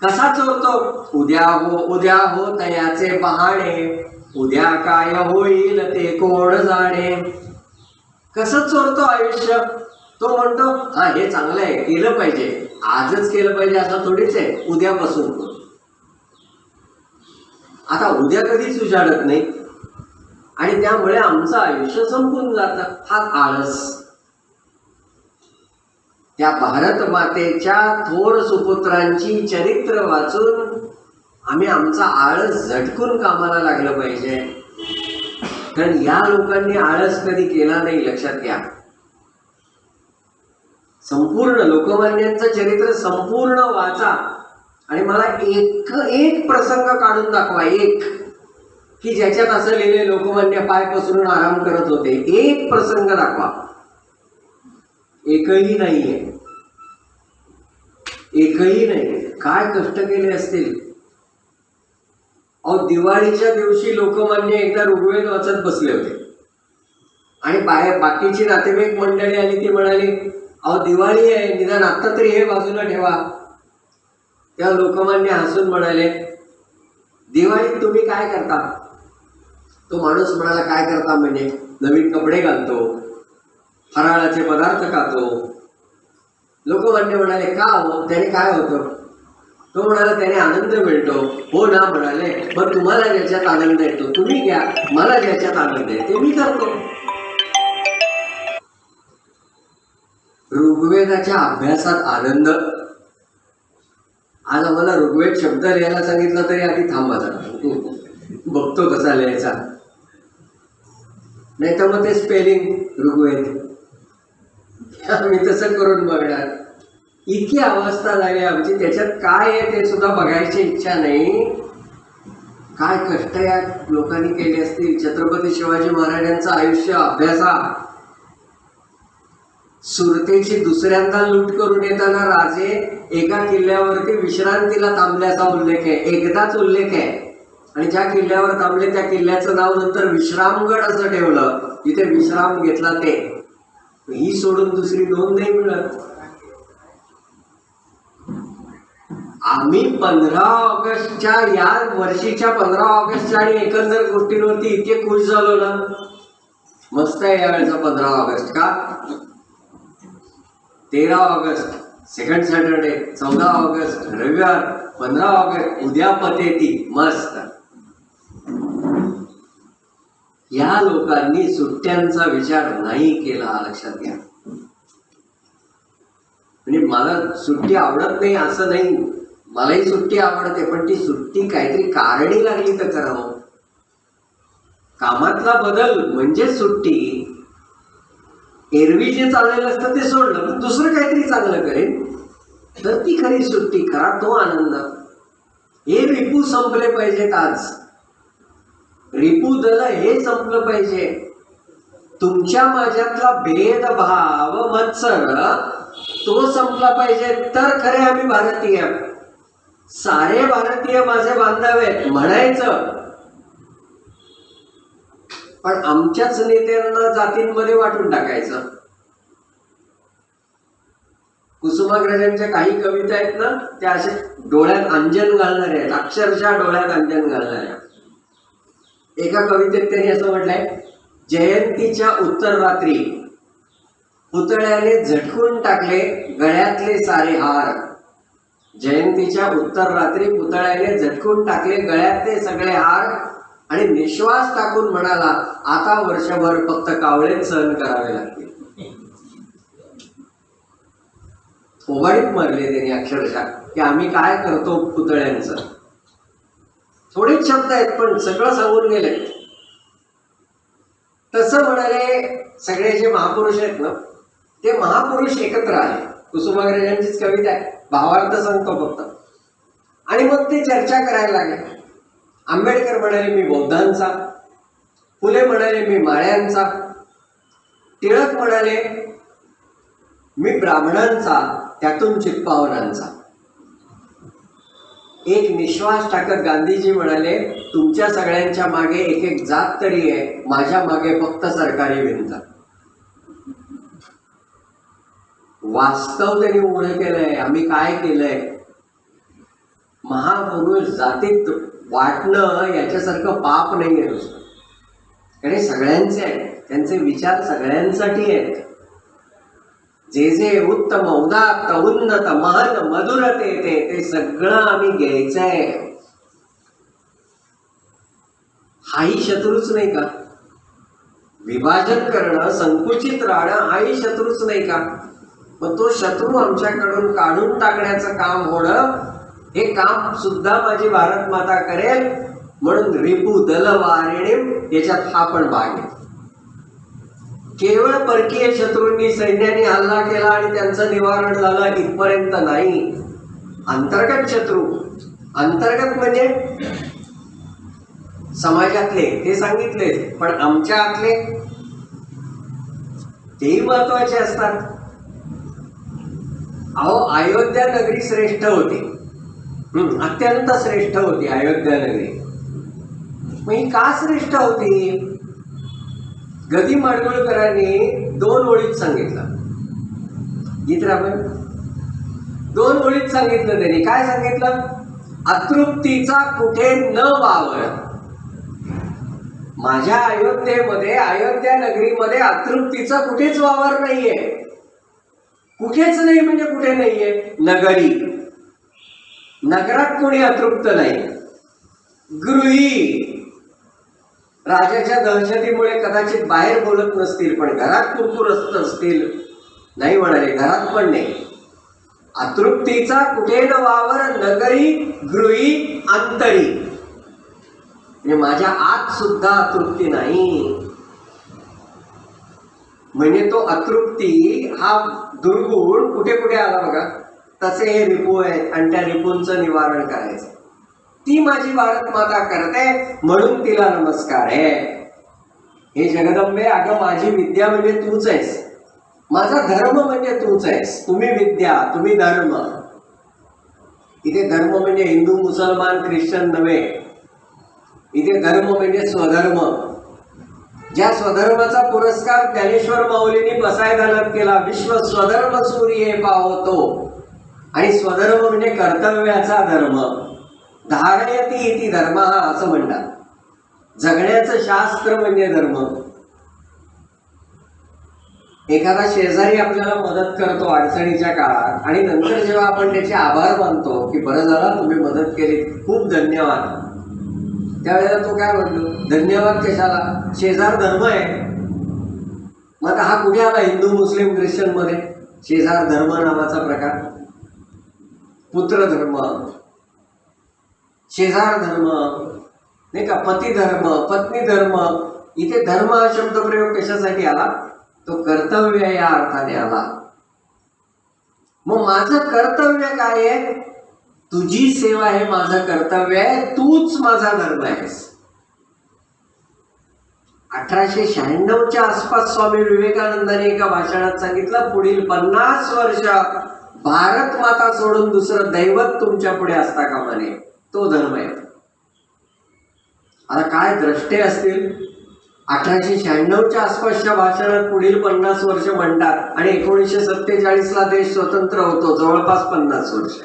कसा चोरतो? उद्या हो तयाचे बहाणे, उद्या काय होईल ते कोण जाणे. कसं चोरतो आयुष्य? तो म्हणतो, हा हे चांगलं आहे, केलं पाहिजे, आजच केलं पाहिजे असं थोडीच आहे, उद्यापासून. आता उद्या कधीच उजाडत नाही आणि त्यामुळे आमचं आयुष्य संपून जातं. हा आळस. त्या भारत मातेच्या थोर सुपुत्रांची चरित्र वाचून आम्ही आमचा आळस झटकून कामाला लागलं पाहिजे. कारण या लोकांनी आळस कधी केला नाही, लक्षात घ्या. संपूर्ण लोकमान्यांचं चरित्र संपूर्ण वाचा आणि मला एक प्रसंग काढून दाखवा, एक की ज्याच्यात असं लिहिले लोकमान्य पाय पसरून आराम करत होते. एक प्रसंग दाखवा. एकही नाहीये, एकही नाही. काय कष्ट केले असतील. अहो, दिवाळीच्या दिवशी लोकमान्य एकदा ऋग्वेद वाचत बसले होते आणि बाकीची नातेवाईक मंडळी आली. ती म्हणाली, अहो दिवाळी आहे, निदान आत्ता तरी हे बाजूला ठेवा. तेव्हा लोकमान्य हसून म्हणाले, दिवाळीत तुम्ही काय करता? तो माणूस म्हणाला, काय करता म्हणजे? नवीन कपडे घालतो, फराळाचे पदार्थ खातो. लोकमान्य म्हणाले, का हो, त्याने काय होतं? तो म्हणाला, त्याने आनंद मिळतो. हो ना म्हणाले, मग तुम्हाला ज्याच्यात आनंद येतो तुम्ही घ्या, मला ज्याच्यात आनंद आहे ते मी करतो. ऋग्वेदाच्या अभ्यासात आनंद. आज आम्हाला ऋग्वेद शब्द लिहायला सांगितलं तरी आधी थांबा जरा, बघतो कसा लिहायचा, नाही तर मग ते स्पेलिंग ऋग्वेद आम्ही तसं करून बघणार. इतकी अवस्था झाली आमची, त्याच्यात काय आहे ते सुद्धा बघायची इच्छा नाही. काय कष्ट या लोकांनी केले असतील. छत्रपती शिवाजी महाराजांचं आयुष्य अभ्यासा. सुरतेची दुसऱ्यांदा लूट करून येताना राजे एका किल्ल्यावरती विश्रांतीला थांबल्याचा उल्लेख आहे, एकदाच उल्लेख आहे. आणि ज्या किल्ल्यावर थांबले त्या किल्ल्याचं नाव नंतर विश्रामगड असं ठेवलं, तिथे विश्राम घेतला. ते ही सोडून दुसरी नोंद नाही मिळत. आम्ही 15 ऑगस्टच्या या वर्षीच्या 15 ऑगस्टच्या आणि एकंदर गोष्टींवरती इतके खुश झालो ना. मस्त आहे यावेळेचा 15 ऑगस्ट का. 13 ऑगस्ट सेकंड सॅटरडे, 14 ऑगस्ट रविवार, 15 ऑगस्ट उद्या पतेती. मस्त. या लोकांनी सुट्ट्यांचा विचार नाही केला, लक्षात घ्या. म्हणजे मला सुट्टी आवडत नाही असं नाही, मलाही सुट्टी आवडते, पण ती सुट्टी काहीतरी कारणी लागली तर करावं. कामातला बदल म्हणजे सुट्टी. एरवी जे चाललेलं असतं ते सोडलं, पण दुसरं काहीतरी चांगलं करेन तर ती खरी सुट्टी. खरा तो आनंद. हे रिपू संपले पाहिजेत आज. रिपू दल हे संपलं पाहिजे. तुमच्या माझ्यातला भेदभाव मत्सर तो संपला पाहिजे, तर खरे आम्ही भारतीय. सारे भारतीय माझे बांधव आहेत म्हणायचं, पण आमच्याच नेत्यांना जातींमध्ये वाटून टाकायचं. कुसुमाग्रजांच्या काही कविता आहेत ना, त्या असे डोळ्यात अंजन घालणाऱ्या आहेत, अक्षरशः डोळ्यात अंजन घालणाऱ्या. एका कवितेत त्यांनी असं म्हटलंय, जयंतीच्या उत्तर रात्री पुतळ्याने झटकून टाकले गळ्यातले सारे हार. जयंतीच्या उत्तर रात्री पुतळ्याने झटकून टाकले गळ्यातले सगळे हार आणि निश्वास टाकून म्हणाला, आता वर्षभर फक्त कावळेच सहन करावे लागतील. थोबाडीत मारले त्यांनी अक्षरशः की आम्ही काय करतो पुतळ्यांचं. थोडेच शब्द आहेत पण सगळं सांगून गेले. तसं म्हणाले सगळे जे महापुरुष आहेत ना, ते महापुरुष एकत्र आले. कुसुमाग्रजांचीच कविता आहे, भावार्थ सांगतो फक्त. आणि मग ते चर्चा करायला लागले. आंबेडकर म्हणाले मी बौद्धांचा, फुले म्हणाले मी माळ्यांचा, टिळक म्हणाले मी ब्राह्मणांचा, त्यातून चित्पावनांचा. एक निश्वास टाकत गांधीजी म्हणाले, तुमच्या सगळ्यांच्या मागे एक एक जात तरी आहे, माझ्या मागे फक्त सरकारी भिंत. वास्तव त्यांनी उघडं केलंय. आम्ही काय केलंय. महापुरुष जातीत वाटणं याच्यासारखं पाप नाही आहे नुसतं. कारण सगळ्यांचे आहेत, त्यांचे विचार सगळ्यांसाठी आहेत. जे जे उत्तम उदात्त उन्नत महान मधुर ते सगळं आम्ही घ्यायचंय. हाही शत्रूच नाही का. विभाजन करणं, संकुचित राहणं हाही शत्रूच नाही का. मग तो शत्रू आमच्याकडून काढून टाकण्याचं काम होणं, हे काम सुद्धा माझी भारत माता करेल. म्हणून रिपू दल वारिणे याच्यात हा पण भाग आहे. केवळ परकीय शत्रूंनी सैन्याने हल्ला केला आणि त्यांचं निवारण झालं इथपर्यंत नाही. अंतर्गत शत्रू, अंतर्गत म्हणजे समाजातले ते सांगितले, पण आमच्या आतले तेही महत्वाचे असतात. अहो, अयोध्या नगरी श्रेष्ठ होती, अत्यंत श्रेष्ठ होती अयोध्या नगरी. मग ही का श्रेष्ठ होती. गदी माडगुळकरांनी 2 ओळीत सांगितलं. गीतरामन 2 ओळीत सांगितलं. त्यांनी काय सांगितलं. अतृप्तीचा कुठे न वावर. माझ्या अयोध्येमध्ये, अयोध्या नगरीमध्ये अतृप्तीचा कुठेच वावर नाहीये. कुठेच नाही म्हणजे कुठे नाहीये. नगरी, नगरात कोणी अतृप्त नाही. गृही राजाच्या दहशतीमुळे कदाचित बाहेर बोलत नसतील, पण घरात कुरकुरत असतील. नाही म्हणाले, घरात पण नाही. अतृप्तीचा कुठे न वावर नगरी गृही अंतरी, म्हणजे माझ्या आत सुद्धा अतृप्ती नाही. म्हणजे तो अतृप्ती हा दुर्गुण कुठे कुठे आला बघा. तसे हे रिपू आहेत आणि त्या रिपूंचं निवारण करायचं. ती माझी भारत माता करते म्हणून तिला नमस्कार आहे. हे जगदंबे, अगं माझी विद्या म्हणजे तूच आहेस, माझा धर्म म्हणजे तूच आहेस. तुम्ही विद्या, तुम्ही धर्म. इथे धर्म म्हणजे हिंदू मुसलमान ख्रिश्चन नव्हे. इथे धर्म म्हणजे स्वधर्म. ज्या स्वधर्माचा पुरस्कार ज्ञानेश्वर माऊलींनी पसायदानात केला, विश्व स्वधर्म सूर्ये पावतो. आणि स्वधर्म म्हणजे कर्तव्याचा धर्म. धारयती इति धर्म असं म्हणतात. जगण्याचं शास्त्र म्हणजे धर्म. एखादा शेजारी आपल्याला मदत करतो अडचणीच्या काळात आणि नंतर जेव्हा आपण त्याचे आभार मानतो की बरं झालं तुम्ही मदत केली, खूप धन्यवाद, त्यावेळेला तो काय म्हणतो, धन्यवाद कशाला, शेजार धर्म आहे. मग हा कुठे आला हिंदू मुस्लिम ख्रिश्चन मध्ये शेजार धर्म नावाचा प्रकार. पुत्र धर्म, शेजार धर्म नाही का, पती धर्म, पत्नी धर्म. इथे धर्म हा शब्दप्रयोग कशासाठी आला, तो कर्तव्य या अर्थाने आला. मग माझं कर्तव्य काय आहे, तुझी सेवा हे माझं कर्तव्य आहे, तूच माझा धर्म आहेस. 1896च्या आसपास स्वामी विवेकानंदांनी एका भाषणात सांगितलं, पुढील 50 वर्ष भारत माता सोडून दुसरं दैवत तुमच्या पुढे असता कामा नये, तो धर्म आहे. आता काय द्रष्टे असतील. 1896च्या आसपासच्या भाषणात पुढील 50 वर्ष म्हणतात आणि 1947ला देश स्वतंत्र होतो, जवळपास 50 वर्ष.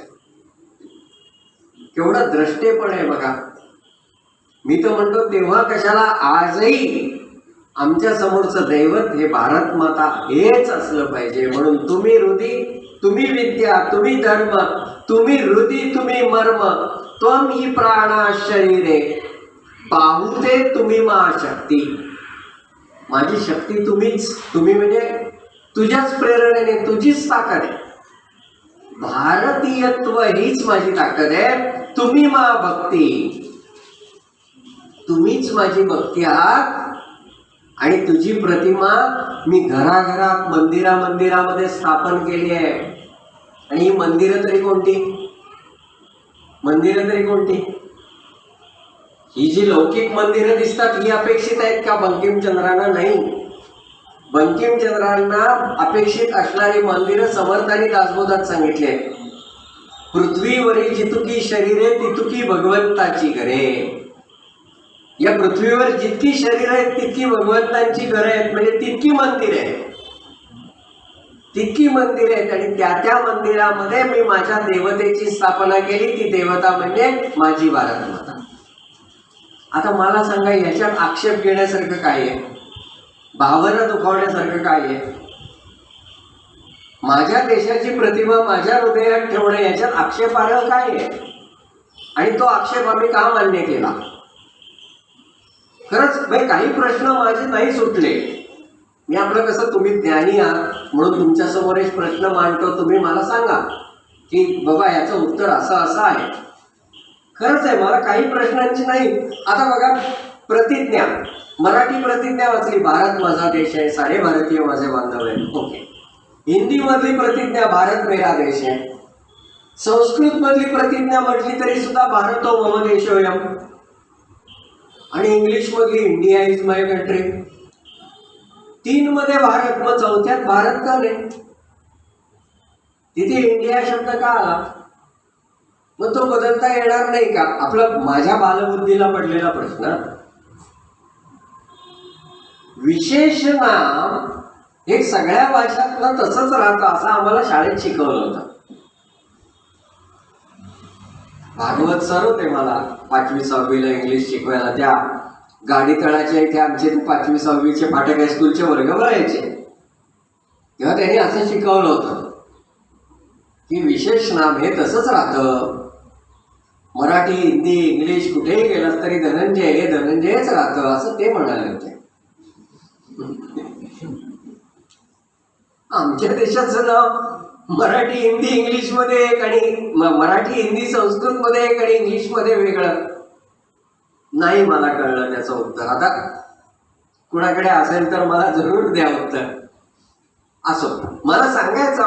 केवढा द्रष्टेपण आहे बघा. मी तर म्हणतो तेव्हा कशाला, आजही आमच्या समोरचं दैवत हे भारत माता हेच असलं पाहिजे. म्हणून तुम्ही हृदी, तुम्ही विद्या, तुम्ही धर्म, तुम्ही हृदी, तुम्ही मर्म, त्वम ही प्राणा शरीरे पाहुते तुम्ही मा शक्ती. माझी शक्ती तुम्हीच, तुम्ही म्हणजे तुझ्याच प्रेरणेने, तुझीच ताकद आहे. भारतीयत्व हीच माझी ताकद आहे. तुम्ही मा भक्ती, तुम्हीच माझी भक्ती आहात. आणि तुझी प्रतिमा मी घराघरात, मंदिरामध्ये स्थापन केली आहे. आणि ही मंदिरं तरी कोणती, मंदिरं तरी कोणती, ही जी लौकिक मंदिरं दिसतात ही अपेक्षित आहेत का बंकिमचंद्रांना? नाही. बंकिमचंद्रांना अपेक्षित असणारी मंदिरं समर्थांनी दासबोधात सांगितले. पृथ्वीवरील जितुकी शरीरे तितुकी भगवंताची घरे. या पृथ्वीवर जितकी शरीर आहेत तितकी भगवंतांची घरं आहेत, म्हणजे तितकी मंदिर आहेत, तितकी मंदिर आहेत. आणि त्या त्या मंदिरामध्ये मी माझ्या देवतेची स्थापना केली. ती देवता म्हणजे माझी भारत माता. आता मला सांगा, याच्यात आक्षेप घेण्यासारखं काय आहे, भावना दुखावण्यासारखं काय आहे? माझ्या देशाची प्रतिमा माझ्या हृदयात ठेवणं याच्यात आक्षेपार्ह काय आहे? आणि तो आक्षेप आम्ही का मान्य केला? खरंच भाई काही प्रश्न माझे नाही सुटले. मी आपलं कसं, तुम्ही ज्ञानी आहात म्हणून तुमच्या समोर एक प्रश्न मांडतो, तुम्ही मला सांगा की बाबा याचं उत्तर असं असं आहे. खरंच आहे, मला काही प्रश्नांची नाही. आता बघा, प्रतिज्ञा, मराठी प्रतिज्ञा वाचली, भारत माझा देश आहे, सारे भारतीय माझे बांधव आहेत, ओके. हिंदी मधली प्रतिज्ञा, भारत मेरा देश आहे. संस्कृत मधली प्रतिज्ञा म्हटली तरी सुद्धा भारतो मम देशोयम. आणि इंग्लिश मधली इंडिया इज माय कंट्री. 3 मध्ये भारत, मग 4थ्यात भारत का नाही? तिथे इंडिया शब्द का आला? मग तो बदलता येणार नाही का? आपला माझ्या बालबुद्धीला पडलेला प्रश्न. विशेष नाम हे सगळ्या भाषातलं तसंच राहतं असं आम्हाला शाळेत शिकवलं होतं. भागवत सर होते मला 5वी 6वीला इंग्लिश शिकवायला. त्या गाडी तळाच्या इथे आमचे 5वी 6वीचे फाटक हायस्कूलचे वर्ग भरायचे, तेव्हा त्यांनी असं शिकवलं होतं की विशेष नाम हे तसंच राहतं. मराठी, हिंदी, इंग्लिश कुठेही गेलास तरी धनंजय हे धनंजयच राहतं असं ते म्हणाले होते. आमच्या देशाचं नाव मराठी हिंदी इंग्लिशमध्ये एक आणि मराठी हिंदी संस्कृतमध्ये एक आणि इंग्लिशमध्ये वेगळं. नाही मला कळलं त्याचं उत्तर. आता कुणाकडे असेल तर मला जरूर द्या उत्तर. असो, मला सांगायचा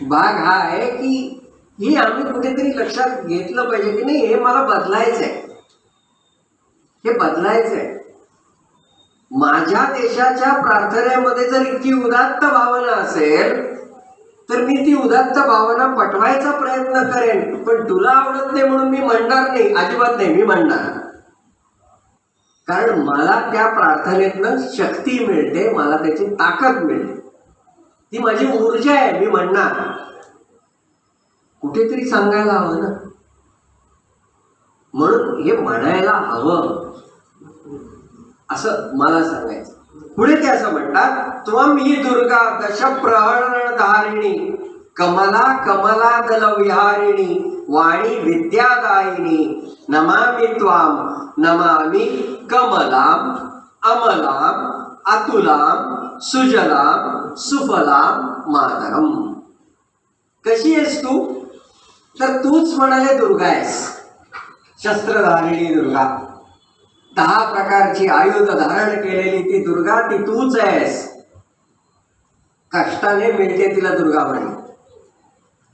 भाग हा आहे की ही आम्ही कुठेतरी लक्षात घेतलं पाहिजे की नाही, हे मला बदलायचंय, हे बदलायचंय. माझ्या देशाच्या प्रार्थनेमध्ये जर इतकी उदात्त भावना असेल तर मी ती उदात्त भावना पटवायचा प्रयत्न करेन. पण तुला आवडत नाही म्हणून मी म्हणणार नाही, अजिबात नाही मी म्हणणार. कारण मला त्या प्रार्थनेतनं शक्ती मिळते, मला त्याची ताकद मिळते, ती माझी ऊर्जा आहे, मी म्हणणार. कुठेतरी सांगायला हवं ना, म्हणून हे म्हणायला हवं असं मला सांगायचं. पुढे ते असं म्हणतात, त्वं ही दुर्गा दशप्रहरणधारिणी कमला कमला दल विहारिणी वाणी विद्यादायिनी नमामि त्वाम नमामि कमलाम अमलाम अतुलाम सुजलाम सुफलाम मातरम. कशी आहेस तू? तर तूच म्हणाले दुर्गा आहेस, शस्त्रधारिणी दुर्गा, 10 प्रकारची आयुध धारण केलेली ती दुर्गा, ती तूच आहेस. कष्टाने मिळते तिला दुर्गा म्हणे.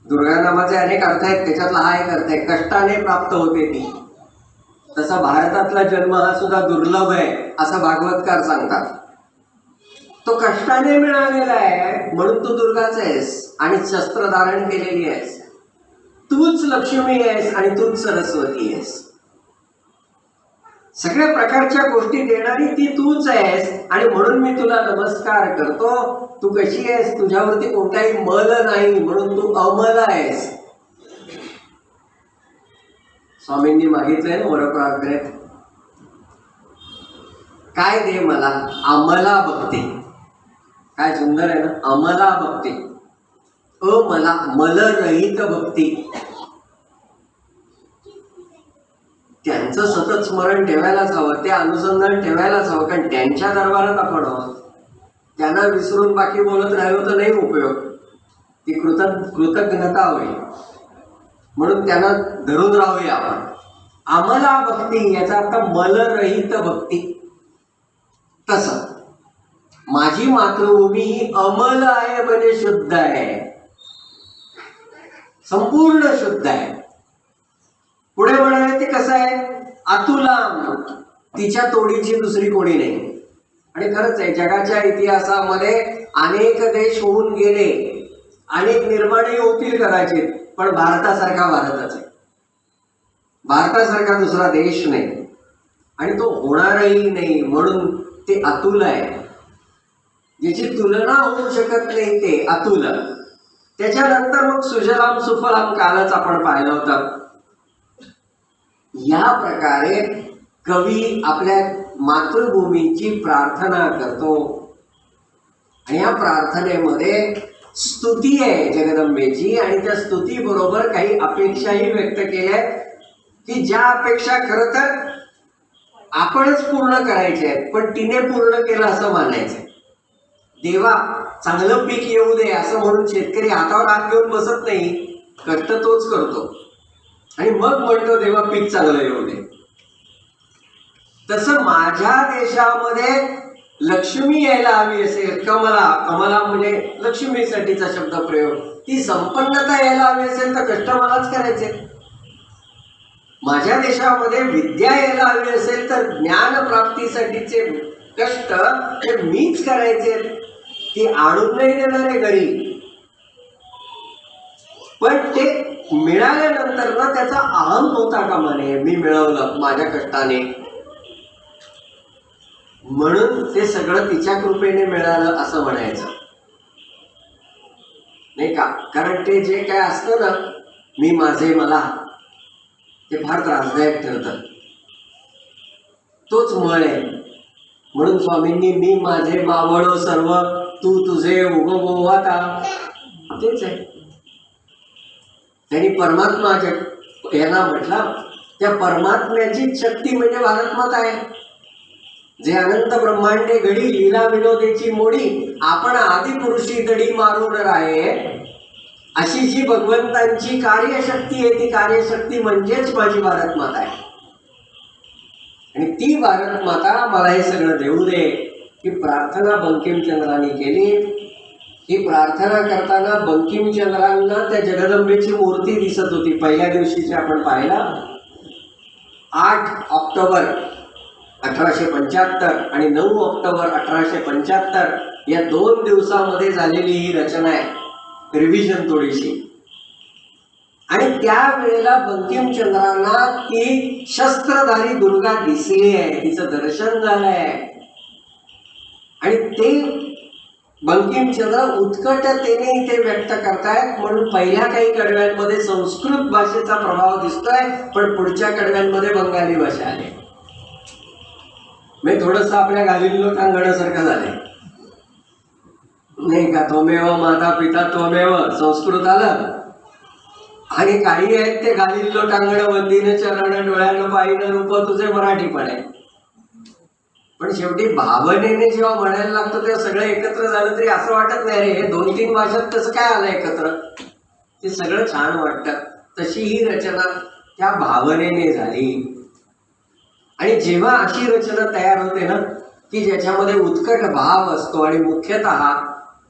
दुर्गा नामाचे अनेक अर्थ आहेत, त्याच्यातला हा एक अर्थ आहे, कष्टाने प्राप्त होते ती. तसा भारतातला जन्म हा सुद्धा दुर्लभ आहे असं भागवतकार सांगतात. तो कष्टाने मिळालेला आहे म्हणून तू दुर्गाच आहेस आणि शस्त्र धारण केलेली आहेस. तूच लक्ष्मी आहेस आणि तूच सरस्वती आहेस. सगळ्या प्रकारच्या गोष्टी देणारी ती तूच आहेस आणि म्हणून मी तुला नमस्कार करतो. तू कशी आहेस? तुझ्यावरती कोणताही मल नाही म्हणून तू अमल आहेस. स्वामींनी मागितलंय ना वर प्रार्थनेत, काय दे मला? अमला भक्ती. काय सुंदर आहे ना, अमला भक्ती, अमला मलरहित भक्ती. त्यांचं सतत स्मरण ठेवायलाच हवं, ते अनुसंधान ठेवायलाच हवं, कारण त्यांच्या दरबारात आपण आहोत. त्यांना विसरून बाकी बोलत राहिलो तर नाही उपयोग, ती कृतज्ञता होईल. म्हणून त्यांना धरून राहूया आपण. अमला भक्ती याचा अर्थ मलरहित भक्ती. तसं माझी मातृभूमी ही अमल आहे, म्हणजे शुद्ध आहे, संपूर्ण शुद्ध आहे. पुढे म्हणाले ते कसं आहे, अतुलाम, तिच्या तोडीची दुसरी कोणी नाही. आणि खरंच आहे, जगाच्या इतिहासामध्ये अनेक देश होऊन गेले, अनेक निर्माणही होतील कदाचित, पण भारतासारखा भारतच आहे, भारतासारखा दुसरा देश नाही आणि तो होणारही नाही. म्हणून ते अतुल आहे, ज्याची तुलना होऊ शकत नाही, ते अतुल. त्याच्यानंतर मग सुजलाम सुफलाम कालच आपण पाहिलं होतं. या प्रकारे कवी आपल्या मातृभूमीची प्रार्थना करतो आणि या प्रार्थनेमध्ये स्तुती आहे जगदंबेची आणि त्या स्तुती बरोबर काही अपेक्षाही व्यक्त केल्या की ज्या अपेक्षा खरं तर आपणच पूर्ण करायच्या आहेत, पण तिने पूर्ण केलं असं मानायचं. देवा चांगलं पीक येऊ दे असं म्हणून शेतकरी हातावर हात घेऊन बसत नाही, कष्ट तोच करतो आणि मग म्हणतो देवा पीक चांगलं येऊ दे. तसं माझ्या देशामध्ये लक्ष्मी यायला हवी असेल, कमला, कमला म्हणजे लक्ष्मीसाठीचा शब्द प्रयोग, ती संपन्नता यायला हवी असेल तर कष्ट मलाच करायचे. माझ्या देशामध्ये विद्या यायला हवी असेल तर ज्ञान प्राप्तीसाठीचे कष्ट हे मीच करायचे, ती आणून नाही देणारे घरी. पण ते मिळाल्यानंतर ना त्याचा अहम होता कामा नये, मी मिळवलं माझ्या कष्टाने, म्हणून ते सगळं तिच्या कृपेने मिळालं असं म्हणायचं नाही का. कारण ते जे काय असतं ना, मी माझे मला, ते फार त्रासदायक ठरतं. तोच मळ आहे. म्हणून स्वामींनी मी माझे मावळ सर्व तू तुझे उगवता, तेच आहे. त्यांनी परमात्मा यांना म्हटलं, त्या परमात्म्याची शक्ती म्हणजे भारतमाता आहे. जे अनंत ब्रह्मांडे घडी लीला विनोदेची मोडी, आपण आदिपुरुषी दडी मारून राहे, अशी जी भगवंतांची कार्यशक्ती आहे, ती कार्यशक्ती म्हणजेच माझी भारत माता आहे. आणि ती भारत माता मला हे सगळं देऊ दे. ही प्रार्थना बंकिमचंद्रांनी केली. ही प्रार्थना करताना बंकिमचंद्रांना त्या जगदंबेची मूर्ती दिसत होती. पहिल्या दिवशीची आपण पाहिला 8 ऑक्टोबर 1875 आणि 9 ऑक्टोबर 1875 या 2 दिवसामध्ये झालेली ही रचना आहे. रिव्हिजन थोडीशी. आणि त्यावेळेला बंकिमचंद्रांना ती शस्त्रधारी दुर्गा दिसली आहे, तिचं दर्शन झालंय. आणि ते बंकिमचंद्र उत्कटतेने इथे व्यक्त करतायत. म्हणून पहिल्या काही कडव्यांमध्ये संस्कृत भाषेचा प्रभाव दिसतोय, पण पुढच्या कडव्यांमध्ये बंगाली भाषा आली. मी थोडंसं आपल्या गालिल्लो टांगण्यासारखं झालंय नाही का. त्वमेव माता पिता त्वमेव संस्कृत आलं, आणि काही आहेत ते गालिल्लो टांगण वंदीन चरण डोळ्यानं पाहिलं रूप तुझे मराठी पण आहे. पण शेवटी भावनेने जेव्हा म्हणायला लागतं तेव्हा सगळं एकत्र झालं तरी असं वाटत नाही रे, हे 2-3 भाषात तसं काय आलं एकत्र, ते सगळं छान वाटतं. तशी ही रचना त्या भावनेने झाली. आणि जेव्हा अशी रचना तयार होते ना, की ज्याच्यामध्ये उत्कट भाव असतो आणि मुख्यतः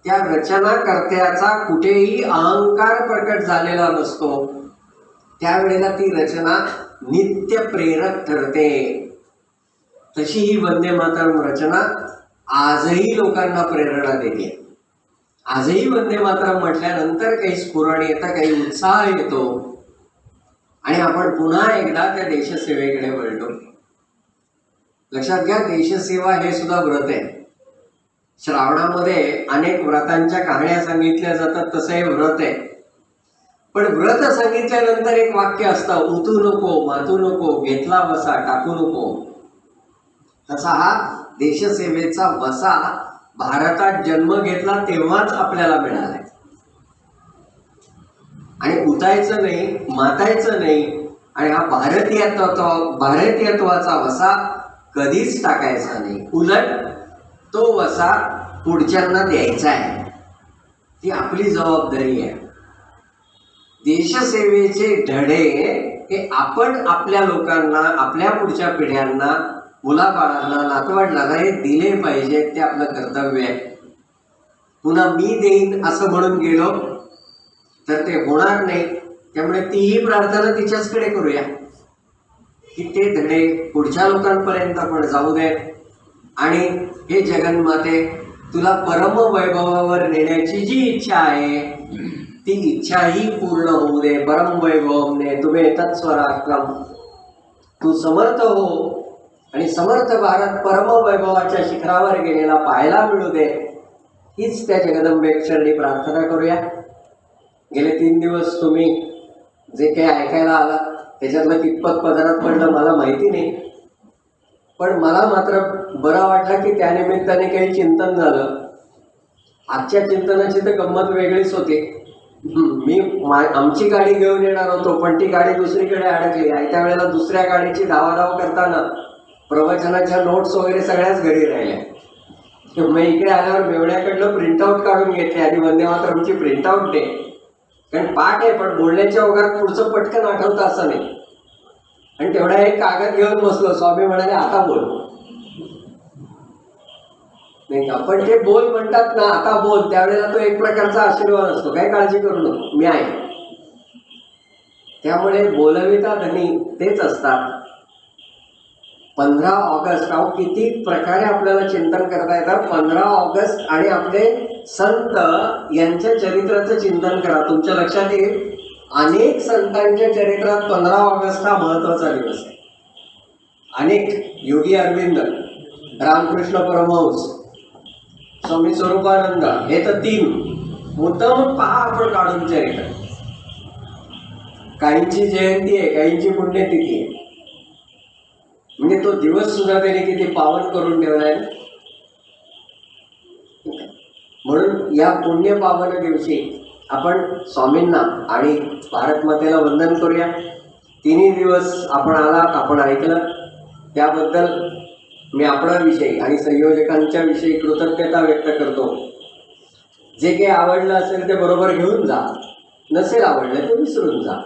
त्या रचनाकर्त्याचा कुठेही अहंकार प्रकट झालेला नसतो, त्यावेळेला ती रचना नित्य प्रेरक ठरते. तशी ही वंदे मातरम रचना आजही लोकांना प्रेरणा देते. आजही वंदे मातरम म्हटल्यानंतर काही स्फुरण येतं, काही उत्साह येतो, आणि आपण पुन्हा एकदा त्या देशसेवेकडे वळतो. लक्षात घ्या, देशसेवा हे सुद्धा व्रत आहे. श्रावणामध्ये अनेक व्रतांच्या कहाण्या सांगितल्या जातात, तसं हे व्रत आहे. पण व्रत सांगितल्यानंतर एक वाक्य असतं, उतू नको, मातू नको, घेतला वसा टाकू नको. तसा हा देशसेवेचा वसा भारतात जन्म घेतला तेव्हाच आपल्याला मिळालाय. आणि उतायचं नाही, मातायचं नाही. आणि हा भारतीयत्वाचा वसा कधीच टाकायचा नाही. उलट तो वसा पुढच्यांना द्यायचा आहे, ती आपली जबाबदारी आहे. देशसेवेचे धडे हे आपण आपल्या लोकांना, आपल्या पुढच्या पिढ्यांना, मुलाबाळांना, नातवंडांना हे दिले पाहिजे. ते आपलं कर्तव्य आहे. पुन्हा मी देईन असं म्हणून गेलो तर ते होणार नाही. त्यामुळे तीही प्रार्थना तिच्याचकडे करूया की ते धडे पुढच्या लोकांपर्यंत पण जाऊ दे. आणि हे जगन्माते, तुला परम वैभवावर नेण्याची जी इच्छा आहे ती इच्छाही पूर्ण होऊ दे. परम वैभवने तुम्ही तत्स्वराक्रम, तू समर्थ हो आणि समर्थ भारत परम वैभवाच्या शिखरावर गेलेला पाहायला मिळू दे. हीच त्या जगदंबे चरणी प्रार्थना करूया. गेले 3 दिवस तुम्ही जे काही ऐकायला आला त्याच्यातलं कितपत पदरात पडलं मला माहिती नाही, पण मला मात्र बरं वाटलं की त्यानिमित्ताने काही चिंतन झालं. आजच्या चिंतनाची तर गंमत वेगळीच होती. आमची गाडी घेऊन येणार होतो, पण ती गाडी दुसरीकडे अडकली. त्या वेळेला दुसऱ्या गाडीची धावाधाव करताना प्रवचनाच्या नोट्स वगैरे सगळ्याच घरी राहिल्या. मग इकडे आल्यावर मेवण्याकडनं प्रिंटआउट काढून घेतली आणि वंदे मातरमची प्रिंटआउट दे. कारण पाठ आहे, पण बोलण्याच्या वगैरे पुढचं पटकन आठवतं असं नाही. आणि तेवढा एक कागद घेऊन बसलो. स्वामी म्हणाले आता बोल. नाही का, पण ते बोल म्हणतात ना, आता बोल, त्यावेळेला तो एक प्रकारचा आशीर्वाद असतो. काही काळजी करू नको, मी आहे. त्यामुळे बोलविता धनी तेच असतात. 15 ऑगस्ट किती प्रकारे आपल्याला चिंतन करता येतं. 15 ऑगस्ट आणि आपले संत यांच्या चरित्राचं चिंतन करा. तुमच्या लक्षात येईल अनेक संतांच्या चरित्रात 15 ऑगस्ट हा महत्वाचा दिवस आहे. अनेक, योगी अरविंद, रामकृष्ण परमहंस, स्वामी स्वरूपानंद, हे तर 3 मुद्दाम पहा आपण काढून चरित्र. काहींची जयंती आहे, काहींची पुण्यतिथी आहे. म्हणजे तो दिवस सुद्धा त्याने किती पावन करून ठेवलाय. म्हणून या पुण्य पावन दिवशी आपण स्वामींना आणि भारत मातेला वंदन करूया. 3 दिवस आपण आलात, आपण ऐकलं, त्याबद्दल मी आपणाविषयी आणि संयोजकांच्या विषयी कृतज्ञता व्यक्त करतो. जे काही आवडलं असेल ते बरोबर घेऊन जा, नसेल आवडलं ते विसरून जा.